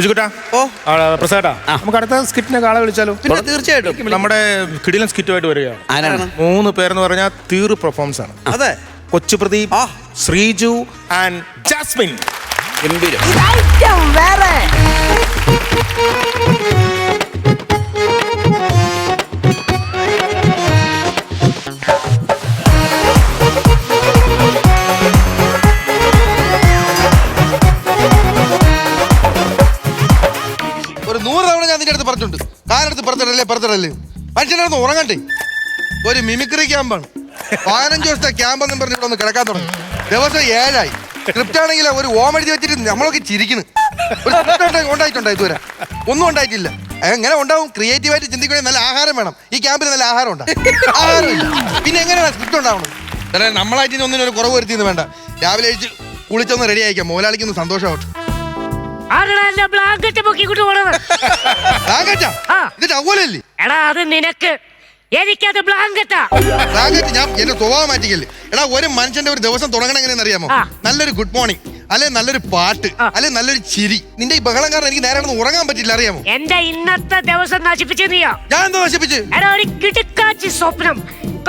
പ്രസാദാ, നമുക്ക് അടുത്ത സ്കിറ്റിനെ ആളെ വിളിച്ചാലോ? തീർച്ചയായിട്ടും. നമ്മുടെ കിടിലൻ സ്കിറ്റുമായിട്ട് വരികയാണ്. 3 പേരെന്ന് പറഞ്ഞാൽ തീർ പെർഫോമൻസ് ആണ്. അതെ, കൊച്ചു പ്രദീപ്, ശ്രീജു ആൻഡ് ജാസ്മിൻ. ഒരു 100 തവണ ഞാൻ നിന്റെ അടുത്ത് പറഞ്ഞിട്ടുണ്ട്, കാലെടുത്ത് പുറത്തിടല്ലേ. മനുഷ്യനടുത്ത് ഉറങ്ങണ്ടേ. ഒരു മിമിക്രി ക്യാമ്പാണ്. 15 ദിവസത്തെ ക്യാമ്പെന്നും പറഞ്ഞ് ഇവിടെ ഒന്ന് കിടക്കാൻ തുടങ്ങി. ദിവസം 7 സ്ക്രിപ്റ്റ് ആണെങ്കിൽ ഒരു എഴുതി വെച്ചിട്ട് നമ്മളൊക്കെ ചിരിക്കുന്നു. ഒരു സ്ക്രിപ്റ്റ് ഉണ്ടായിട്ടുണ്ടോ ഇതുവരെ? ഒന്നും ഉണ്ടായിട്ടില്ല. എങ്ങനെ ഉണ്ടാവും? ക്രിയേറ്റീവായിട്ട് ചിന്തിക്കണമെങ്കിൽ നല്ല ആഹാരം വേണം. ഈ ക്യാമ്പിൽ നല്ല ആഹാരം ഉണ്ട്. ആഹാരമില്ല, പിന്നെ എങ്ങനെയാണ് സ്ക്രിപ്റ്റ് ഉണ്ടാവണം? അതായത് നമ്മളായിട്ട് ഒന്നിനും ഒരു കുറവ് വരുത്തിയെന്ന് വേണ്ട. രാവിലെ കഴിച്ച് കുളിച്ചൊന്ന് റെഡി ആയിക്കാം. മോലാളിക്കൊന്ന് സന്തോഷമാവട്ടെ. എടാ അത് നിനക്ക്, എനിക്കത് ബ്ലാങ്കറ്റാ. ബ്ലാങ്കറ്റ് ഞാൻ എന്റെ സ്വഭാവം മാറ്റിക്കല്ലേ. എടാ, ഒരു മനുഷ്യന്റെ ഒരു ദിവസം തുടങ്ങണം എങ്ങനെയെന്ന് അറിയാമോ? നല്ലൊരു ഗുഡ് മോർണിംഗ്, അല്ലെ നല്ലൊരു പാട്ട്, അല്ലെ നല്ലൊരു ചിരി. നിന്റെ ഈ ബഹളം കാരണം എനിക്ക് നേരെ ഉറങ്ങാൻ പറ്റില്ല, അറിയാമോ? എന്റെ ഇന്നത്തെ ദിവസം നശിപ്പിച്ചു നീയാ. ഞാൻ എന്താ നശിപ്പിച്ച്? എടാ, ഒരു കിടുക്കാച്ചി സ്വപ്നം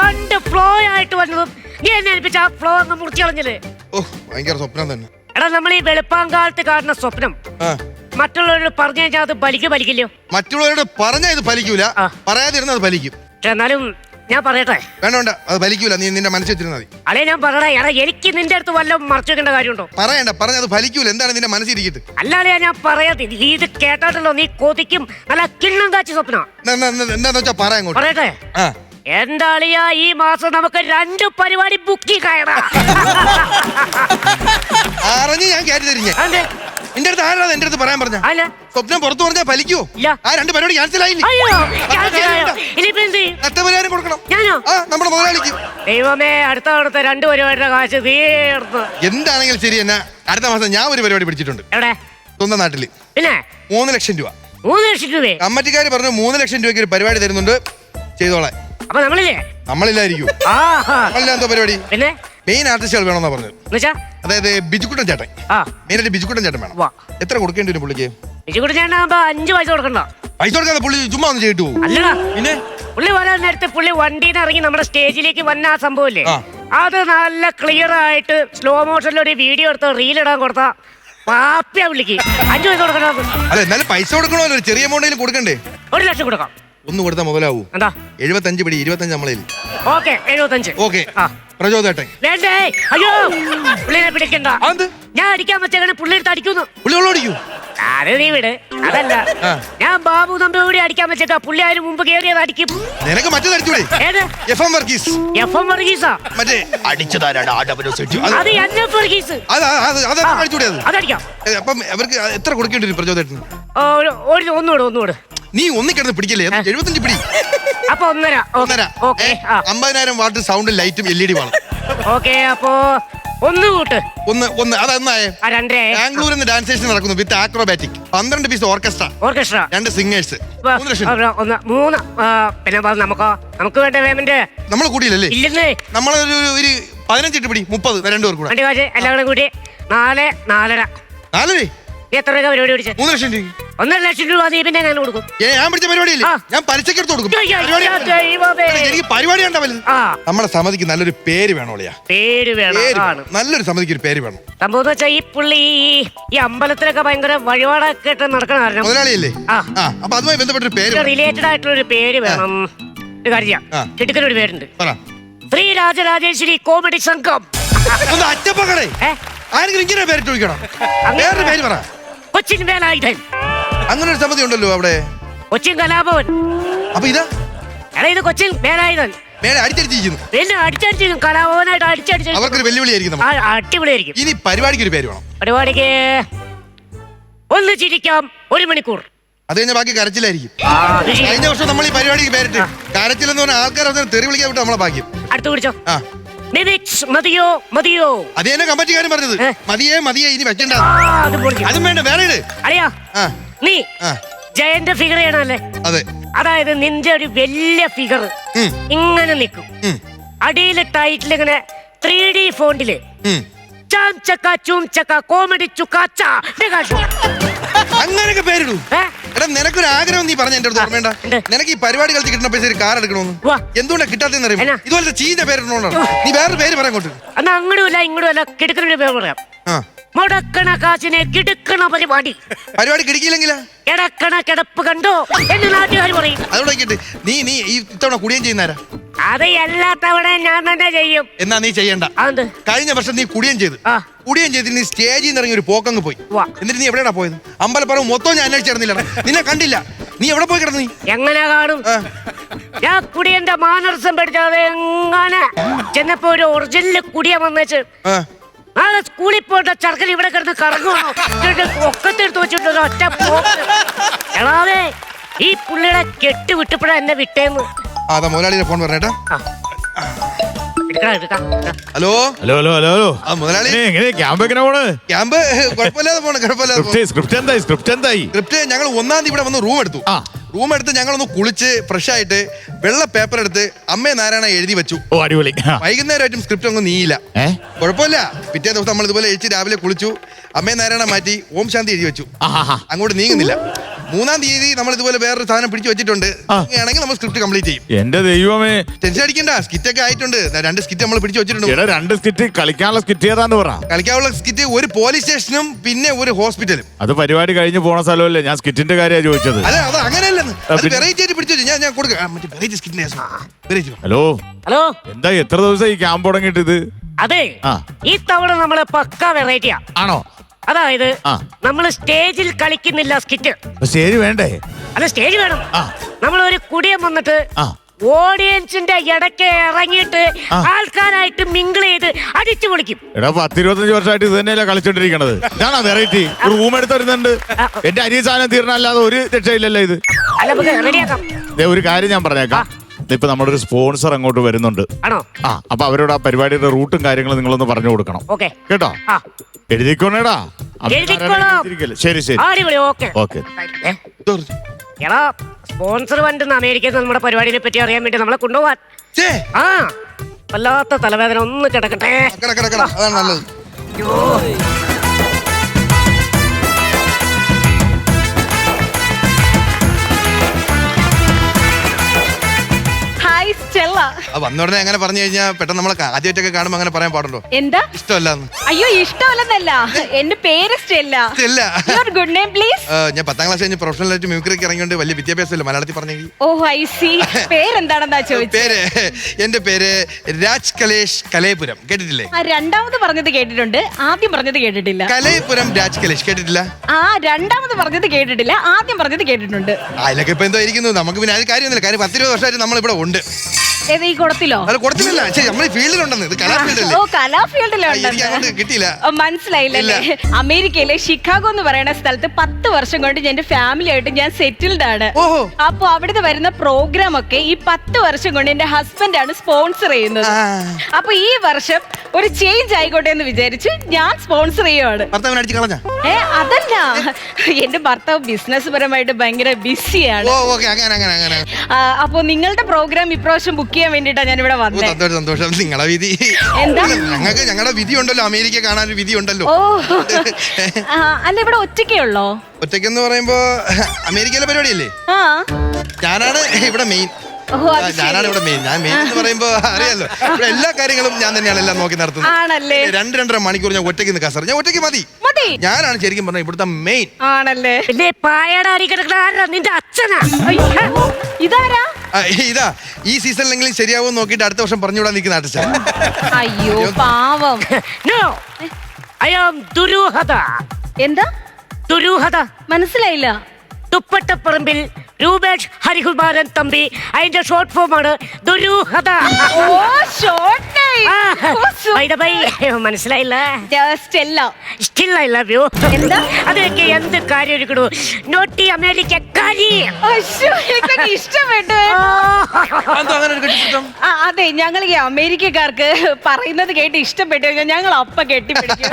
കണ്ട് ഫ്ലോ ആയിട്ട് വന്നതും നീ എന്നെ ഏൽപ്പിച്ച ആ ഫ്ലോ അങ്ങ് മുറിച്ചു കളഞ്ഞില്ലേ? ഓ, ഭയങ്കര സ്വപ്നം തന്നെ. എടാ, നമ്മൾ ഈ വെളുപ്പാങ്കാലത്ത് കാണുന്ന സ്വപ്നം മറ്റുള്ളവരോട് പറഞ്ഞു കഴിഞ്ഞാൽ അത് ബലിക്കില്ലയോ? മറ്റുള്ളവരോട് പറഞ്ഞാൽ ഇത് ഫലിക്കൂല, പറയാതിരുന്നത് അത് ഫലിക്കും. എന്നാലും ഞാൻ പറയട്ടെ. വേണ്ട, അത് ഫലിക്കൂല. നീ നിന്റെ മനസ്സിൽ വെച്ചിരുന്നാ മതി. അല്ലെ ഞാൻ പറയട്ടെ, എടാ എനിക്ക് നിന്റെ അടുത്ത് വല്ലതും മറച്ചു വെക്കേണ്ട കാര്യമുണ്ടോ? പറയണ്ട, പറഞ്ഞത് ഫലിക്കൂല. എന്താണ് നിന്റെ മനസ്സിരിക്കട്ട്? അല്ലാതെ ഞാൻ പറയാതെ ഇത് കേട്ടാട്ടല്ലോ നീ കൊതിക്കും. നല്ല കിണ്ണം കാച്ചി സ്വപ്നം. എന്താന്ന് വെച്ചാ പറയാ. പറയട്ടെ. എന്താളിയാ, ഈ മാസം നമുക്ക് 2 പരിപാടി ബുക്ക് ചെയ്യടാ. അറിഞ്ഞ് ഞാൻ കയറ്റി തരിഞ്ഞേ. എന്റെ അടുത്ത് ആരാ എന്റെ അടുത്ത് പറയാൻ പറഞ്ഞ? സ്വപ്നം പുറത്തു പറഞ്ഞാൽ ഫലിക്കുവോ? ആ 2 പരിപാടി ക്യാൻസൽ ആയില്ലേ? നഷ്ടപരിഹാരം കൊടുക്കണം നമ്മുടെ മുതലാളിക്ക്. ദൈവമേ, അടുത്ത 2 പരിപാടിയുടെ കാശ് തീർന്നു. എന്താണെങ്കിലും ശരി തന്നെ. അടുത്ത മാസം ഞാൻ ഒരു പരിപാടി പിടിച്ചിട്ടുണ്ട്. എവിടെ? സ്വന്തം നാട്ടില്. പിന്നെ 3 ലക്ഷം രൂപ. 3 ലക്ഷം രൂപ കമ്മറ്റിക്കാര് പറഞ്ഞു 3 ലക്ഷം രൂപയ്ക്ക് ഒരു പരിപാടി തരുന്നുണ്ട്, ചെയ്തോളാം. അപ്പൊ നമ്മളില്ലായിരിക്കും. എന്തോ പരിപാടി? പിന്നെ മെയിൻ ആർട്ടിസ്റ്റുകൾ വേണമെന്നാ പറഞ്ഞത്. അതായത് ബിജുക്കുട്ടൻ ചേട്ടൻ. മെയിനായിട്ട് ബിജുക്കുട്ടൻ ചേട്ടൻ വേണം. എത്ര കൊടുക്കേണ്ടി വരും പുള്ളിക്ക്? ബിജുക്കുട്ടൻ ചേട്ടൻ 5 പൈസ കൊടുക്കണ്ട. പൈസ കൊടുക്കാതെ പുള്ളി ചുമ്മാ ഒന്ന് ചെയ്തിട്ട് പോകും. അല്ലടാ, പിന്നെ പുള്ളി വരാൻ നേരത്തെ പുള്ളി വണ്ടിയിൽ നിന്ന് ഇറങ്ങി നമ്മുടെ സ്റ്റേജിലേക്ക് വന്ന ആ സംഭവമില്ലേ, അത് നല്ല ക്ലിയർ ആയിട്ട് സ്ലോ മോഷനിൽ ഒരു വീഡിയോ എടുത്ത് റീലിടാൻ കൊടുത്താ പാപ്പിയാ പുള്ളിക്ക് 5 പൈസ കൊടുക്കണം. അല്ല, എന്നാലും പൈസ കൊടുക്കണമല്ലോ, ഒരു ചെറിയ എമൗണ്ടിൽ കൊടുക്കണ്ടേ? 1 ലക്ഷം കൊടുക്കാം. ഒന്ന് കൊടുത്താൽ മുതലാവൂ. എന്താ 75 പിടി, 25 നമ്മളെ. ഓക്കെ, 75. ഓക്കെ. പ്രചോദേട്ടെ. വേണ്ടേ? അയ്യോ, പുള്ളിനെ പിടിക്കണ്ട. ഞാൻ അടിക്കാൻ വെച്ചാൽ പുള്ളി എടുത്ത് അടിക്കുന്നു. പുള്ളിയോടിക്കൂ. അത് നീ വിട്. അതല്ല, ഞാൻ ബാബു തമ്പി കൂടി അടിക്കാൻ വെച്ചേക്കാ. പുള്ളി അതിന് മുമ്പ് കേറിയത് അടിക്കും. നിനക്ക് മറ്റേത് അടിച്ചൂടെ? ഏത്? FM വർഗീസ്. FM വർഗീസാ? മറ്റേ അടിച്ചതാരാടാ? അത് NF വർഗീസ്. അതടിക്കാം. അപ്പം അവർക്ക് എത്ര കൊടുക്കേണ്ടി വരും പ്രചോദേട്ടന്? ഒന്നുകൂടെ. നീ ഒന്നിക്കിടന്ന് പിടിക്കല്ലേ? 75 പിടി. അപ്പൊ 1.5. 50,000 വാട്ട് സൗണ്ടും ലൈറ്റും LED വേണം. ഓക്കെ, അപ്പൊ 1 കൂട്ട്. അതെന്നായേ? ബാംഗ്ലൂരിൽ നിന്ന് ഡാൻസ് സ്റ്റേഷൻ നടക്കുന്നു with acrobatic. 12 piece orchestra, 2 singers. 3 ലക്ഷം. പിന്നെ നമുക്ക് വേണ്ട പേയ്മെന്റ് നമ്മൾ കൂടിയില്ലല്ലേ? ഇല്ലെന്നേ. നമ്മളൊരു 15 പിടി, 30 2 പേർ കൂടെ. എല്ലാവരും കൂടി 4.5. 4 എത്ര രൂപ പരിപാടി പിടിച്ചത്? 3 ലക്ഷം രൂപ. 1.5 ലക്ഷം രൂപ നീ പിന്നെ ഞാൻ കൊടുക്കും. ഞാൻ പിടിച്ച പരിപാടിയില്ലേ, ഞാൻ പലിശക്ക് എടുത്ത് കൊടുക്കും. എനിക്ക് പരിപാടി ഉണ്ടാവില്ല. നമ്മുടെ സമിതിക്ക് നല്ലൊരു പേര് വേണോളിയാ. പേര് വേണം. നല്ലൊരു സമിതിക്ക് ഒരു പേര് വേണം. സംഭവം വെച്ചാൽ ഈ പുള്ളി ഈ അമ്പലത്തിലൊക്കെ ഭയങ്കര വഴിപാടൊക്കെ ഇട്ട് നടക്കണ കാരണം മുതലാളിയല്ലേ? അപ്പൊ അതുമായി ബന്ധപ്പെട്ടൊരു പേര്, റിലേറ്റഡ് ആയിട്ടുള്ള ഒരു പേര് വേണം. ഒരു കാര്യം, കിട്ടുക്കൊരു പേരുണ്ട്, ശ്രീ രാജരാജേശ്വരി കോമഡി സംഘം. അറ്റപ്പകടേ ആരെങ്കിലും ഇങ്ങനെ പേരിട്ട് ചോദിക്കണം. വേറൊരു പേര് പറ. കൊച്ചിൻ വേലായുധൻ. അങ്ങനെ ഒരു സമിതി ഉണ്ടല്ലോ അവിടെ. കൊച്ചിൻ കലാഭവൻ. അപ്പൊ ഇതാ ഇത് കൊച്ചിൻ വേലായുധൻ. അടിച്ചടിച്ചിരിക്കുന്നു. പിന്നെ അടിച്ചടിച്ചു കലാഭവനായിട്ട് അടിച്ചടിച്ചു. അവർക്കൊരു വെല്ലുവിളിയായിരിക്കും. അടിപൊളിയായിരിക്കും. ഇനി പരിപാടിക്ക് ഒരു പേര് വേണം. പരിപാടിക്ക് ഒന്ന് ചിരിക്കാം 1 മണിക്കൂർ. അത് കഴിഞ്ഞ ബാക്കി കരച്ചിലായിരിക്കും. കഴിഞ്ഞ വർഷം നമ്മൾ ഈ പരിപാടിക്ക് പേരിട്ട് കരച്ചിലെന്ന് പറഞ്ഞ ആൾക്കാർ തെറി വിളിക്കാൻ വിട്ട് നമ്മളെ ഭാഗ്യം. അടുത്ത് പിടിച്ചോ. മതിയോ മതിയോ? അത് തന്നെ കമ്പറ്റിക്കാരൻ പറഞ്ഞത്. മതിയേ ഇനി വെക്കണ്ട. അതും വേണ്ട, വേറെ അറിയാ നീ ജയന്റെ ഫിഗർ ചെയ്യണല്ലേ? അതെ. അതായത് നിന്റെ ഒരു വലിയ ഫിഗർ ഇങ്ങനെ നിൽക്കും. അടിയില് ടൈറ്റിൽ ഇങ്ങനെ 3D ഫോണ്ടില് ചാം ചക്ക ചൂം ചക്ക കോമഡി ചുക്കാച്ച. അങ്ങനെയൊക്കെ ഞാനിടൂ. എടാ നിനക്കൊരു ആഗ്രഹം നീ പറഞ്ഞ എന്റെ അടുത്ത് ഓർമ്മേണ്ട. നിനക്ക് ഈ പരിപാടി കളിച്ച് കിട്ടുന്ന പൈസ ഒരു കാർ എടുക്കണമെന്ന്. എന്തുകൊണ്ടാ കിട്ടാത്തെന്ന് അറിയാം. ഇതുപോലത്തെ ചീഞ്ഞ പേരിടണോണ്ടാണ്. നീ വേറൊരു പേര് പറയാൻ കൊണ്ട്. എന്നാ അങ്ങോട്ടും ഇങ്ങോട്ടും കിടക്കുന്ന പേര് പറയാം. മുടക്കണ കാശിനെ കിടക്കണ പരിപാടി. പരിപാടി കിടക്കില്ലെങ്കിലാ കിടക്കണ കിടപ്പ് കണ്ടോ എന്ന് നാട്ടുകാർ പറയും. അതോടെ നീ നീ ഈ ഇത്തവണ കുടിയും ചെയ്യുന്നാരാ? അത് എല്ലാ തവണ ഞാൻ തന്നെ ചെയ്യും. എന്നാ നീ ചെയ്യണ്ട. കഴിഞ്ഞ വർഷം നീ കുടിയും ചെയ്ത് നീ സ്റ്റേജിൽ നിന്ന് ഇറങ്ങി ഒരു പോക്കങ്ങ് പോയി. എന്നിട്ട് നീ എവിടെയാ പോയത്? അമ്പലപ്പുറം മൊത്തം ഞാൻ അന്വേഷിച്ചിരുന്നില്ല. നിന്നെ കണ്ടില്ല. നീ എവിടെ പോയി കിടന്നു? നീ എങ്ങനെ കാണും? ഞാൻ കുടിയന്റെ മാനർസം പഠിച്ചാതെ എങ്ങനെ ചെന്നപ്പോ ഒരു ഒറിജിനൽ കുടിയ വന്നേച്ച് നാളെ സ്കൂളിൽ പോയിട്ട് ചെറുക്കൻ ഇവിടെ കിടന്ന് കറങ്ങുവാണോ ഒക്കത്തെടുത്ത് വെച്ചിട്ട് ഒറ്റ പോണേ. ഈ പുള്ളിയുടെ കെട്ട് വിട്ടപ്പോഴാ എന്നെ വിട്ടേന്ന്. അതാ മുതലാളിയുടെ ഫോൺ പറഞ്ഞേട്ടാ. ഹലോ ഹലോ ഹലോ ഹലോ മുതലാളി ക്യാമ്പ് എങ്ങനെ പോണ്? ക്യാമ്പ് കുഴപ്പമില്ലാതെ പോണ. സ്ക്രിപ്റ്റ് ഞങ്ങൾ 1-ാം തീയതി ഇവിടെ വന്ന് റൂം എടുത്തു. റൂം എടുത്ത് ഞങ്ങളൊന്ന് കുളിച്ച് ഫ്രഷ് ആയിട്ട് വെള്ള പേപ്പർ എടുത്ത് അമ്മേ നാരായണ എഴുതി വെച്ചു. ഓ അടിപൊളി. വൈകുന്നേരമായിട്ടും സ്ക്രിപ്റ്റ് ഒന്നും നീയില്ല. കുഴപ്പമില്ല. പിറ്റേ ദിവസം നമ്മൾ ഇതുപോലെ എഴുതി രാവിലെ കുളിച്ചു അമ്മേ നാരായണ മാറ്റി ഓം ശാന്തി എഴുതി വെച്ചു. അങ്ങോട്ട് നീങ്ങുന്നില്ല. 3-ാം തീയതി നമ്മൾ ഇതുപോലെ വേറൊരു സാധനം പിടിച്ചു വെച്ചിട്ടുണ്ട്. ആണെങ്കിൽ നമ്മൾ സ്ക്രിപ്റ്റ് കംപ്ലീറ്റ് ചെയ്യും. എന്റെ ദൈവമേ, ടെൻഷൻ അടിക്കണ്ട. സ്കിറ്റ് ഒക്കെ ആയിട്ടുണ്ട്. 2 സ്കിറ്റ് നമ്മൾ പിടിച്ചു വെച്ചിട്ടുണ്ട്. 2 സ്കിറ്റ് കളിക്കാനുള്ള സ്കിറ്റ് ഏതാന്ന് പറ. കളിക്കാനുള്ള സ്കിറ്റ് ഒരു പോലീസ് സ്റ്റേഷനും പിന്നെ ഒരു ഹോസ്പിറ്റലും. അത് പരിപാടി കഴിഞ്ഞ് പോണ സ്ഥലമല്ലേ? ഞാൻ സ്കിറ്റിന്റെ കാര്യമാണ് ചോദിച്ചത്. അല്ല അത് അങ്ങനെയല്ലെന്ന്. വെറൈറ്റി ആയിട്ട് പിടിച്ചു ഞാൻ കൊടുക്കാം. ഹലോ ഹലോ, എന്താ എത്ര ദിവസം ഈ ക്യാമ്പ് തുടങ്ങിയിട്ട് ഇത്? അതെ, ഈ തവണ നമ്മള് പക്ക വെറൈറ്റിയാ. ആണോ? അതായത് നമ്മള് സ്റ്റേജിൽ കളിക്കുന്നില്ല സ്കിറ്റ്. സ്റ്റേജ് വേണ്ടേ? അല്ല, സ്റ്റേജ് വേണം. നമ്മളൊരു കുടിയം വന്നിട്ട് ഓഡിയൻസിന്റെ ഇടയ്ക്ക് ഇറങ്ങിയിട്ട് ആൾക്കാരായിട്ട് മിങ്കിൾ ചെയ്ത് അടിച്ചു പൊളിക്കും. എടാ 10-25 വർഷമായിട്ട് ഇത് തന്നെയല്ലേ കളിച്ചോണ്ടിരിക്കണത്. ഇതാണോ വെറൈറ്റി? റൂം എടുത്ത് വരുന്നുണ്ട്. എന്റെ അരി സാധനം തീർന്നല്ലാതെ ഒരു രക്ഷയില്ലല്ലോ ഇത്. ഒരു കാര്യം ഞാൻ പറഞ്ഞേക്കാം. ഇപ്പൊ നമ്മുടെ ഒരു സ്പോൺസർ അങ്ങോട്ട് വരുന്നുണ്ട്. അപ്പൊ അവരോട് ആ പരിപാടിയുടെ റൂട്ടും കാര്യങ്ങളും നിങ്ങളൊന്ന് പറഞ്ഞു കൊടുക്കണം കേട്ടോ. എഴുതിക്കോണേടാ. ശരി ശരി ഓക്കെ. എടാ, സ്പോൺസർ വണ്ടിന്ന് അമേരിക്കയിൽ നമ്മുടെ പരിപാടിനെ പറ്റി അറിയാൻ വേണ്ടി നമ്മളെ കൊണ്ടുപോവാൻ. വല്ലാത്ത തലവേദന. ഒന്ന് കിടക്കട്ടെ. വന്നോടനെ അങ്ങനെ പറഞ്ഞു കഴിഞ്ഞാൽ പെട്ടെന്ന് നമ്മളെ ആദ്യമായിട്ടൊക്കെ കാണുമ്പോൾ അങ്ങനെ പറയാൻ പാടുണ്ടോ? എന്താ ഇഷ്ടമല്ലെന്ന്? അയ്യോ, ഇഷ്ടമല്ലെന്നല്ല, എന്റെ പേര് സ്റ്റെല്ല. Good name please. ഞാൻ 10ാം ക്ലാസ് കഴിഞ്ഞ് പ്രൊഫഷണൽ ആയിട്ട് മ്യൂസിക് ഇറങ്ങിയോണ്ട് വലിയ വിദ്യാഭ്യാസമില്ല. മലയാളത്തിൽ പറഞ്ഞെങ്കിൽ. ഓ ഐ സി. പേരെന്താണെന്നാ ചോദിച്ചത്? പേര് എന്റെ പേര് രാജ് കലേഷ് കലേപുരം. കേട്ടിട്ടില്ലേ? രണ്ടാമത് പറഞ്ഞത് കേട്ടിട്ടുണ്ട്, ആദ്യം പറഞ്ഞത് കേട്ടിട്ടില്ല. കലേപുരം രാജ് കലേഷ് കേട്ടിട്ടില്ല? രണ്ടാമത് പറഞ്ഞത് കേട്ടിട്ടില്ല, ആദ്യം പറഞ്ഞത് കേട്ടിട്ടുണ്ട്. അതിലൊക്കെ ഇപ്പൊ എന്തോ ഇരിക്കുന്നു. നമുക്ക് പിന്നെ അത് കാര്യമൊന്നുമില്ല. കാര്യം 10-20 വർഷമായിട്ട് നമ്മൾ ഇവിടെ ഉണ്ട്. ഈ കുടത്തിലോ? കുടത്തിലല്ല, നമ്മൾ ഫീൽഡിലുണ്ടെന്ന്. ഇത് കലാ ഫീൽഡിൽ. ഓ, കലാ ഫീൽഡിലുണ്ട്. കിട്ടിയില്ല. മനസ്സിലായില്ലേ? അമേരിക്കയിലെ ഷിക്കാഗോ എന്ന് പറയുന്ന സ്ഥലത്ത് 10 വർഷം കൊണ്ട് എന്റെ ഫാമിലി ആയിട്ട് ഞാൻ സെറ്റിൽഡ് ആണ്. അപ്പൊ അവിടുന്ന് വരുന്ന പ്രോഗ്രാം ഒക്കെ ഈ 10 വർഷം കൊണ്ട് എന്റെ ഹസ്ബൻഡ് ആണ് സ്പോൺസർ ചെയ്യുന്നത്. അപ്പൊ ഈ വർഷം ഒരു ചേഞ്ച് ആയിക്കോട്ടെ എന്ന് വിചാരിച്ച് ഞാൻ സ്പോൺസർ ചെയ്യുവാണ്. അതല്ല, എന്റെ ഭർത്താവ് ബിസിനസ് പരമായിട്ട് ഭയങ്കര ബിസിയാണ്. അപ്പൊ നിങ്ങളുടെ പ്രോഗ്രാം ഇപ്രാവശ്യം ബുക്ക് ചെയ്യാൻ വേണ്ടിട്ടാ ഞാൻ ഇവിടെ വന്നത്. സന്തോഷം. നിങ്ങളെ വിധി എന്താ? ഞങ്ങൾക്ക് ഞങ്ങളുടെ വിധി ഉണ്ടല്ലോ. അമേരിക്ക കാണാൻ ഒരു വിധി ഉണ്ടല്ലോ. ഓ, അല്ല, ഇവിടെ ഒറ്റയ്ക്കേ ഉള്ളോ? ഒറ്റയ്ക്കെന്ന് പറയുമ്പോ അമേരിക്കയിലെ പരിപാടിയല്ലേ? ഞാനാണ് ഇവിടെ മെയിൻ. ഞാനാണ് ഇവിടെ മെയിൻ. ഞാൻ മെയിൻ എന്ന് പറയുമ്പോ അറിയാലോ, ഇവിടെ എല്ലാ കാര്യങ്ങളും ഞാൻ തന്നെയാണ് എല്ലാം നോക്കി നടത്തുന്നത്. 2-2.5 മണിക്കൂർ ഞാൻ ഒറ്റയ്ക്ക് നിൽക്കാൻ സാർ. ഞാൻ ഒറ്റയ്ക്ക് മതി. ഞാനാണ് ശരിക്കും പറഞ്ഞ ഇവിടുത്തെ മെയിൻ. ആണല്ലേ? നിന്റെ അച്ഛനാ? ഇതാരാ? ഇതാ ഈ സീസണിലെങ്കിലും ശരിയാവും നോക്കിയിട്ട് അടുത്ത വർഷം പറഞ്ഞുവിടാൻ നിൽക്കുന്ന ആർട്ടിസ്റ്റ്. അയ്യോ പാവം. എന്താ ദുരൂഹത? മനസ്സിലായില്ല. തുപ്പട്ടപ്പറമ്പിൽ രൂപേഷ് ഹരികുമാരൻ തമ്പി. അതിന്റെ ഷോർട്ട് ഫോം ആണ് ദുരൂഹത. മനസ്സിലായില്ല? Still I love you. അതൊക്കെ എന്ത് കാര്യം എടുക്കണു? നോട്ടി അമേരിക്കക്കാരി. ഇഷ്ടപ്പെട്ടു. അതെ, ഞങ്ങൾ ഈ അമേരിക്കക്കാർക്ക് പറയുന്നത് കേട്ട് ഇഷ്ടപ്പെട്ടു കഴിഞ്ഞാൽ ഞങ്ങൾ അപ്പ കെട്ടിപ്പിടിക്കും.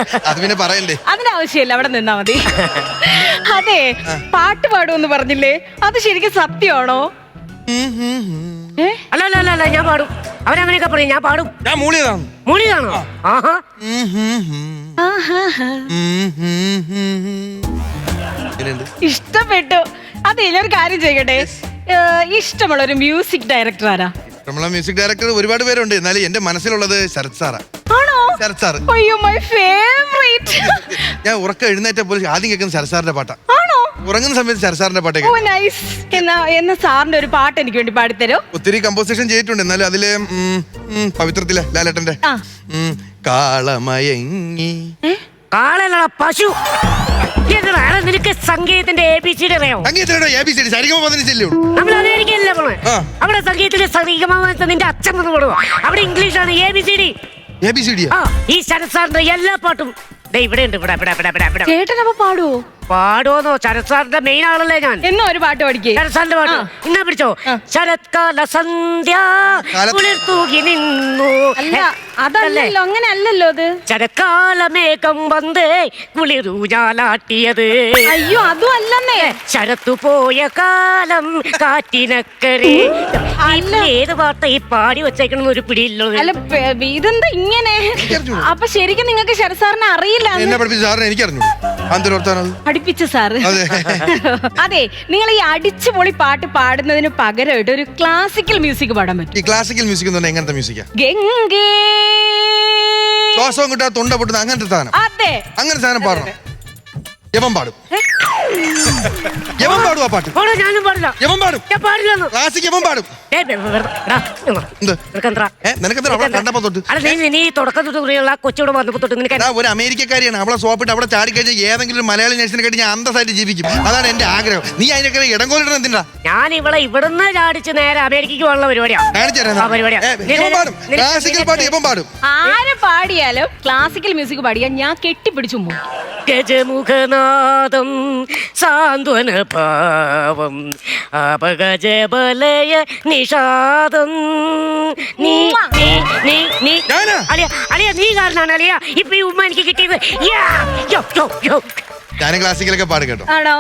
അതിനാവശ്യമില്ല, അവിടെ നിന്നാ മതി. അതെ, പാട്ട് പാടുമെന്ന് പറഞ്ഞില്ലേ, അത് ശരിക്കും സത്യമാണോ? അല്ല, ഞാൻ പാടും. അവരങ്ങനെയൊക്കെ പറയും, ഞാൻ പാടും. ഞാൻ മൂളിയതാണ്. മൂളിയതാണോ? ആഹാ. എങ്ങനെയുണ്ട്? ഇഷ്ടപ്പെട്ടു. അതെ, ഒരു കാര്യം ചെയ്യട്ടെ, ഇഷ്ടമുള്ള ഒരു മ്യൂസിക് ഡയറക്ടർ ആരാ? നമ്മളെ മ്യൂസിക് ഡയറക്ടർ ഒരുപാട് പേരുണ്ട്, എന്നാലും എന്റെ മനസ്സിലുള്ളത് ശരത് സാറാ. ആണോ? ശരത് സാറ്. അയ്യോ, മൈ ഫേവറേറ്റ്. ഞാൻ ഉറക്കം എഴുന്നേറ്റപ്പോൾ ആദ്യം കേൾക്കുന്ന ശരത് സാറിന്റെ പാട്ടാ. ആണോ? ഉറങ്ങുന്ന സമയത്ത് ശരത് സാറിന്റെ പാട്ടേ ഓ നൈസ്. എന്നാ സാറിന്റെ ഒരു പാട്ട് എനിക്ക് വേണ്ടി പാടിത്തരോ? ഒത്തിരി കമ്പോസിഷൻ ചെയ്തിട്ടുണ്ട്, എന്നാലും അതിലെ പവിത്രത്തിലെ ലാലേട്ടന്റെ കാളമയങ്ങി. കാളല്ല, പശു. നിനക്ക് സംഗീതത്തിന്റെ ABCD അറിയാമോ? സംഗീതത്തിലോ ABCD സരിഗമ പതിനഞ്ചല്ലേ ഉള്ളൂ. നമ്മൾ അമേരിക്കയിലല്ലേ പോണേ? അവിടെ സംഗീതത്തിലെ സരിഗമ നിന്റെ അച്ഛൻ വന്ന് കൊടുക്കും. അവിടെ ഇംഗ്ലീഷാണ് ABCD. ABCD ഈ ശരത് സാറിന്റെ എല്ലാ പാട്ടും ഇവിടെ ഉണ്ട്. ഇവിടെ ചേട്ടൻ അപ്പൊ പാടുവോ? പാടുവോന്നോ? ശരത് സാറിന്റെ മെയിൻ ആളല്ലേ ഞാൻ. എന്നോ ഒരു പാട്ട് പാടിക്കേ. ശരത് സാറിന്റെ പാട്ട് ഇന്നാ പിടിച്ചോ. ശരത്കാല സന്ധ്യ കുളിർത്തൂകി നിന്നു. അല്ല, അതല്ലല്ലോ, അങ്ങനെ അല്ലല്ലോ അത്. ശരത്കാലമേഘം വന്ന് കുളിരൂജാലാട്ടിയത്. അയ്യോ, അതും അല്ലെന്നേ. ശരത്തു പോയ കാലം കാറ്റിനക്കരെ. ഏത് പാട്ട ഈ പാടി വെച്ചേക്കണമെന്ന് ഒരു പിടിയില്ലോ. അല്ല, ഇതെന്താ ഇങ്ങനെ? അപ്പൊ ശരിക്കും നിങ്ങൾക്ക് ശരത് സാറിനെ അറിയില്ല? എന്നെ പഠിപ്പിച്ച സാറിനെ എനിക്കറിഞ്ഞു. പഠിപ്പിച്ച സാറ്. അതെ, നിങ്ങൾ ഈ അടിച്ചുപൊളി പാട്ട് പാടുന്നതിന് പകരമായിട്ട് ഒരു ക്ലാസിക്കൽ മ്യൂസിക് പാടാൻ പറ്റും. ഈ ക്ലാസിക്കൽ മ്യൂസിക് എന്ന് പറഞ്ഞാൽ എങ്ങനത്തെ മ്യൂസിക്കാ? ഗംഗേ ശ്വാസവും കിട്ടാ തൊണ്ട പൊട്ടുന്ന അങ്ങനത്തെ സാധനം. അതെ, അങ്ങനെ സാധനം പാടണം. യവൻ പാടും. യവൻ പാടും ആ പാട്ട്. ഞാനും പാടില്ല. യവൻ പാടും. ഞാൻ പാടില്ലെന്ന്. ക്ലാസിക് യവൻ പാടും. നീ തുടക്കം തൊട്ടുള്ള കൊച്ചോട് വന്നപ്പോ തൊട്ട് നിനക്ക് ഒരു അമേരിക്കക്കാരിയാണ്. അവളെ സോപ്പിട്ട് അവിടെ ചാടിക്കഴിഞ്ഞാൽ ഏതെങ്കിലും ഒരു മലയാളി നേഴ്സിനെ കഴിഞ്ഞ് ഞാൻ അന്തസ്സായിട്ട് ജീവിക്കും. അതാണ് എന്റെ ആഗ്രഹം. നീ അതിനൊക്കെ ഇടങ്കോലിടണം. എന്തിനാ ഞാൻ ഇവളെ ഇവിടുന്ന് ചാടിച്ച് നേരെ അമേരിക്കക്ക് പോകാനുള്ള പരിപാടിയാണ്. ക്ലാസിക്കൽ പാട്ട് യവൻ പാടും. ആര് പാടിയാലും ക്ലാസിക്കൽ മ്യൂസിക് പാടിയാൽ ഞാൻ കെട്ടിപ്പിടിച്ചു പോകും. ഗജമുഖനാദം സാന്ത്വന ഭാവം അപഗജബലയ നിഷാദം. നീ കാരണമാണ് അളിയ ഇപ്പൊ ഈ ഉമ്മ എനിക്ക് കിട്ടിയത്. ഞാൻ ക്ലാസിക്കലൊക്കെ പാടും കേട്ടോ. ആണോ?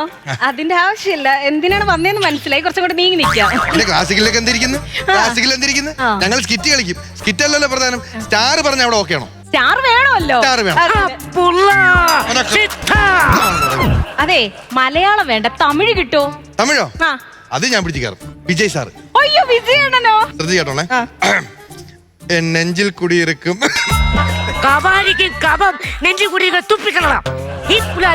അതിന്റെ ആവശ്യമില്ല. എന്തിനാണ് വന്നേന്ന് മനസ്സിലായി. കുറച്ചും കൂടെ നീങ്ങി നിൽക്കാം. ക്ലാസിക്കലൊക്കെ എന്തിരിക്കുന്നു? ക്ലാസിക്കൽ എന്തിരിക്കുന്നു? ഞങ്ങൾ സ്കിറ്റ് കളിക്കും. സ്കിറ്റ് അല്ലല്ലോ പ്രധാനം. സ്റ്റാർ പറഞ്ഞ അവിടെ ഓക്കെ ആണോ? സ്റ്റാർ വേണമല്ലോ. സ്റ്റാർ വേണം. അതെ, മലയാളം വേണ്ട, തമിഴ് കിട്ടോ? തമിഴോ? അത് ഞാൻ പിടിച്ചു കയറും. വിജയ് സാറ്. അയ്യോ, വിജയണ്ണനോ? ശ്രദ്ധ കേട്ടോളെ. നെഞ്ചിൽ കുടിയിരിക്കും കബം നെഞ്ചിൽ കുടിയിരിക്കും തുപ്പിക്കളാം. ഇവിടെ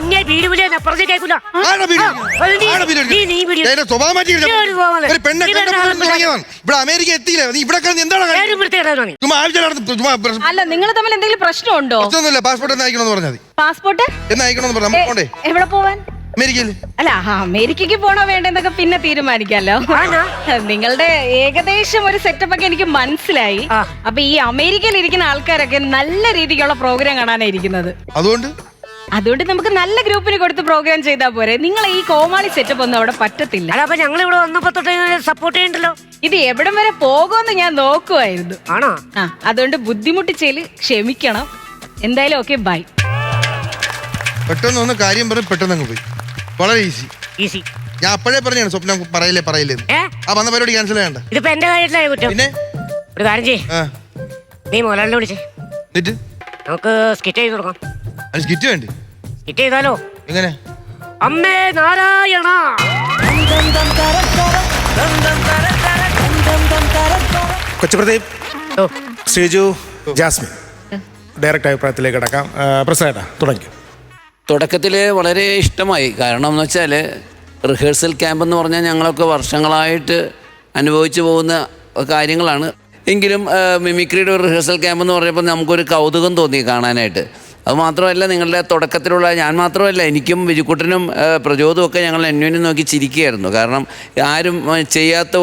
അമേരിക്ക എത്തിയില്ലേ? ഇവിടെ എന്താണ്? അല്ല, നിങ്ങൾ തമ്മിൽ എന്തെങ്കിലും പ്രശ്നമുണ്ടോ? പാസ്പോർട്ട് എന്ന് അയക്കണമെന്ന് പറഞ്ഞാൽ മതി. പാസ്പോർട്ട് എന്ന് അയക്കണമെന്ന് പറഞ്ഞു. എവിടെ പോവാൻ? അമേരിക്കയിൽ. അല്ല, അമേരിക്കക്ക് പോണോ വേണ്ടെന്നൊക്കെ പിന്നെ തീരുമാനിക്കാലോ. നിങ്ങളുടെ ഏകദേശം ഒരു സെറ്റപ്പ് ഒക്കെ എനിക്ക് മനസ്സിലായി. അപ്പൊ ഈ അമേരിക്കയിൽ ഇരിക്കുന്ന ആൾക്കാരൊക്കെ നല്ല രീതിക്കുള്ള പ്രോഗ്രാം കാണാനായിരിക്കുന്നത്. അതുകൊണ്ട് നമുക്ക് നല്ല ഗ്രൂപ്പിന് കൊടുത്ത് പ്രോഗ്രാം ചെയ്താൽ പോരെ. നിങ്ങൾ ഈ കോമാളി സെറ്റപ്പ് ഒന്നും അവിടെ പറ്റത്തില്ല. അപ്പൊ ഞങ്ങൾ ഇവിടെ വന്നപ്പോ സപ്പോർട്ട് ചെയ്യണ്ടല്ലോ. ഇത് എവിടം വരെ പോകുമെന്ന് ഞാൻ നോക്കുമായിരുന്നു. ആണോ? അതുകൊണ്ട് ബുദ്ധിമുട്ടിച്ചേല് ക്ഷമിക്കണം. എന്തായാലും ഓക്കെ, ബൈ. പെട്ടെന്ന് ഒന്ന് കാര്യം പറഞ്ഞ് പെട്ടെന്ന് അങ്ങ് പോയി. വളരെ ഈസി. ഞാൻ അപ്പോഴേ പറഞ്ഞാണ് സ്വപ്നം പറയില്ലേ. ആ വന്ന പരിപാടി ക്യാൻസൽ ചെയ്യണ്ട. ഇതിപ്പോ എന്റെ കാര്യത്തിലായ കുറ്റം. പിന്നെ ഒരു കാര്യം ചെയ്യ്, നീ മുതലാളിനെ വിളിച്ചേ. നമുക്ക് സ്കിറ്റ് ചെയ്ത് കൊടുക്കാം. സ്കിറ്റ് വേണ്ടി? സ്കിറ്റ് ചെയ്താലോ? എങ്ങനെ? അമ്മേ നാരായണ. കൊച്ചുപ്രദീപ്, ശ്രീജു, ജാസ്മിൻ, ഡയറക്റ്റ് അഭിപ്രായത്തിലേക്ക് കിടക്കാം. പ്രസാദ് തുടങ്ങി. തുടക്കത്തിൽ വളരെ ഇഷ്ടമായി. കാരണം എന്ന് വെച്ചാൽ റിഹേഴ്സൽ ക്യാമ്പ് എന്ന് പറഞ്ഞാൽ ഞങ്ങളൊക്കെ വർഷങ്ങളായിട്ട് അനുഭവിച്ചു പോകുന്ന കാര്യങ്ങളാണ്. എങ്കിലും മിമിക്രിയുടെ ഒരു റിഹേഴ്സൽ ക്യാമ്പ് എന്ന് പറഞ്ഞപ്പോൾ നമുക്കൊരു കൗതുകം തോന്നി കാണാനായിട്ട്. അതുമാത്രമല്ല, നിങ്ങളുടെ തുടക്കത്തിലുള്ള ഞാൻ മാത്രമല്ല, എനിക്കും വിജുക്കുട്ടനും പ്രചോദവും ഒക്കെ ഞങ്ങൾ എന്നെ നോക്കി ചിരിക്കുകയായിരുന്നു. കാരണം ആരും ചെയ്യാത്ത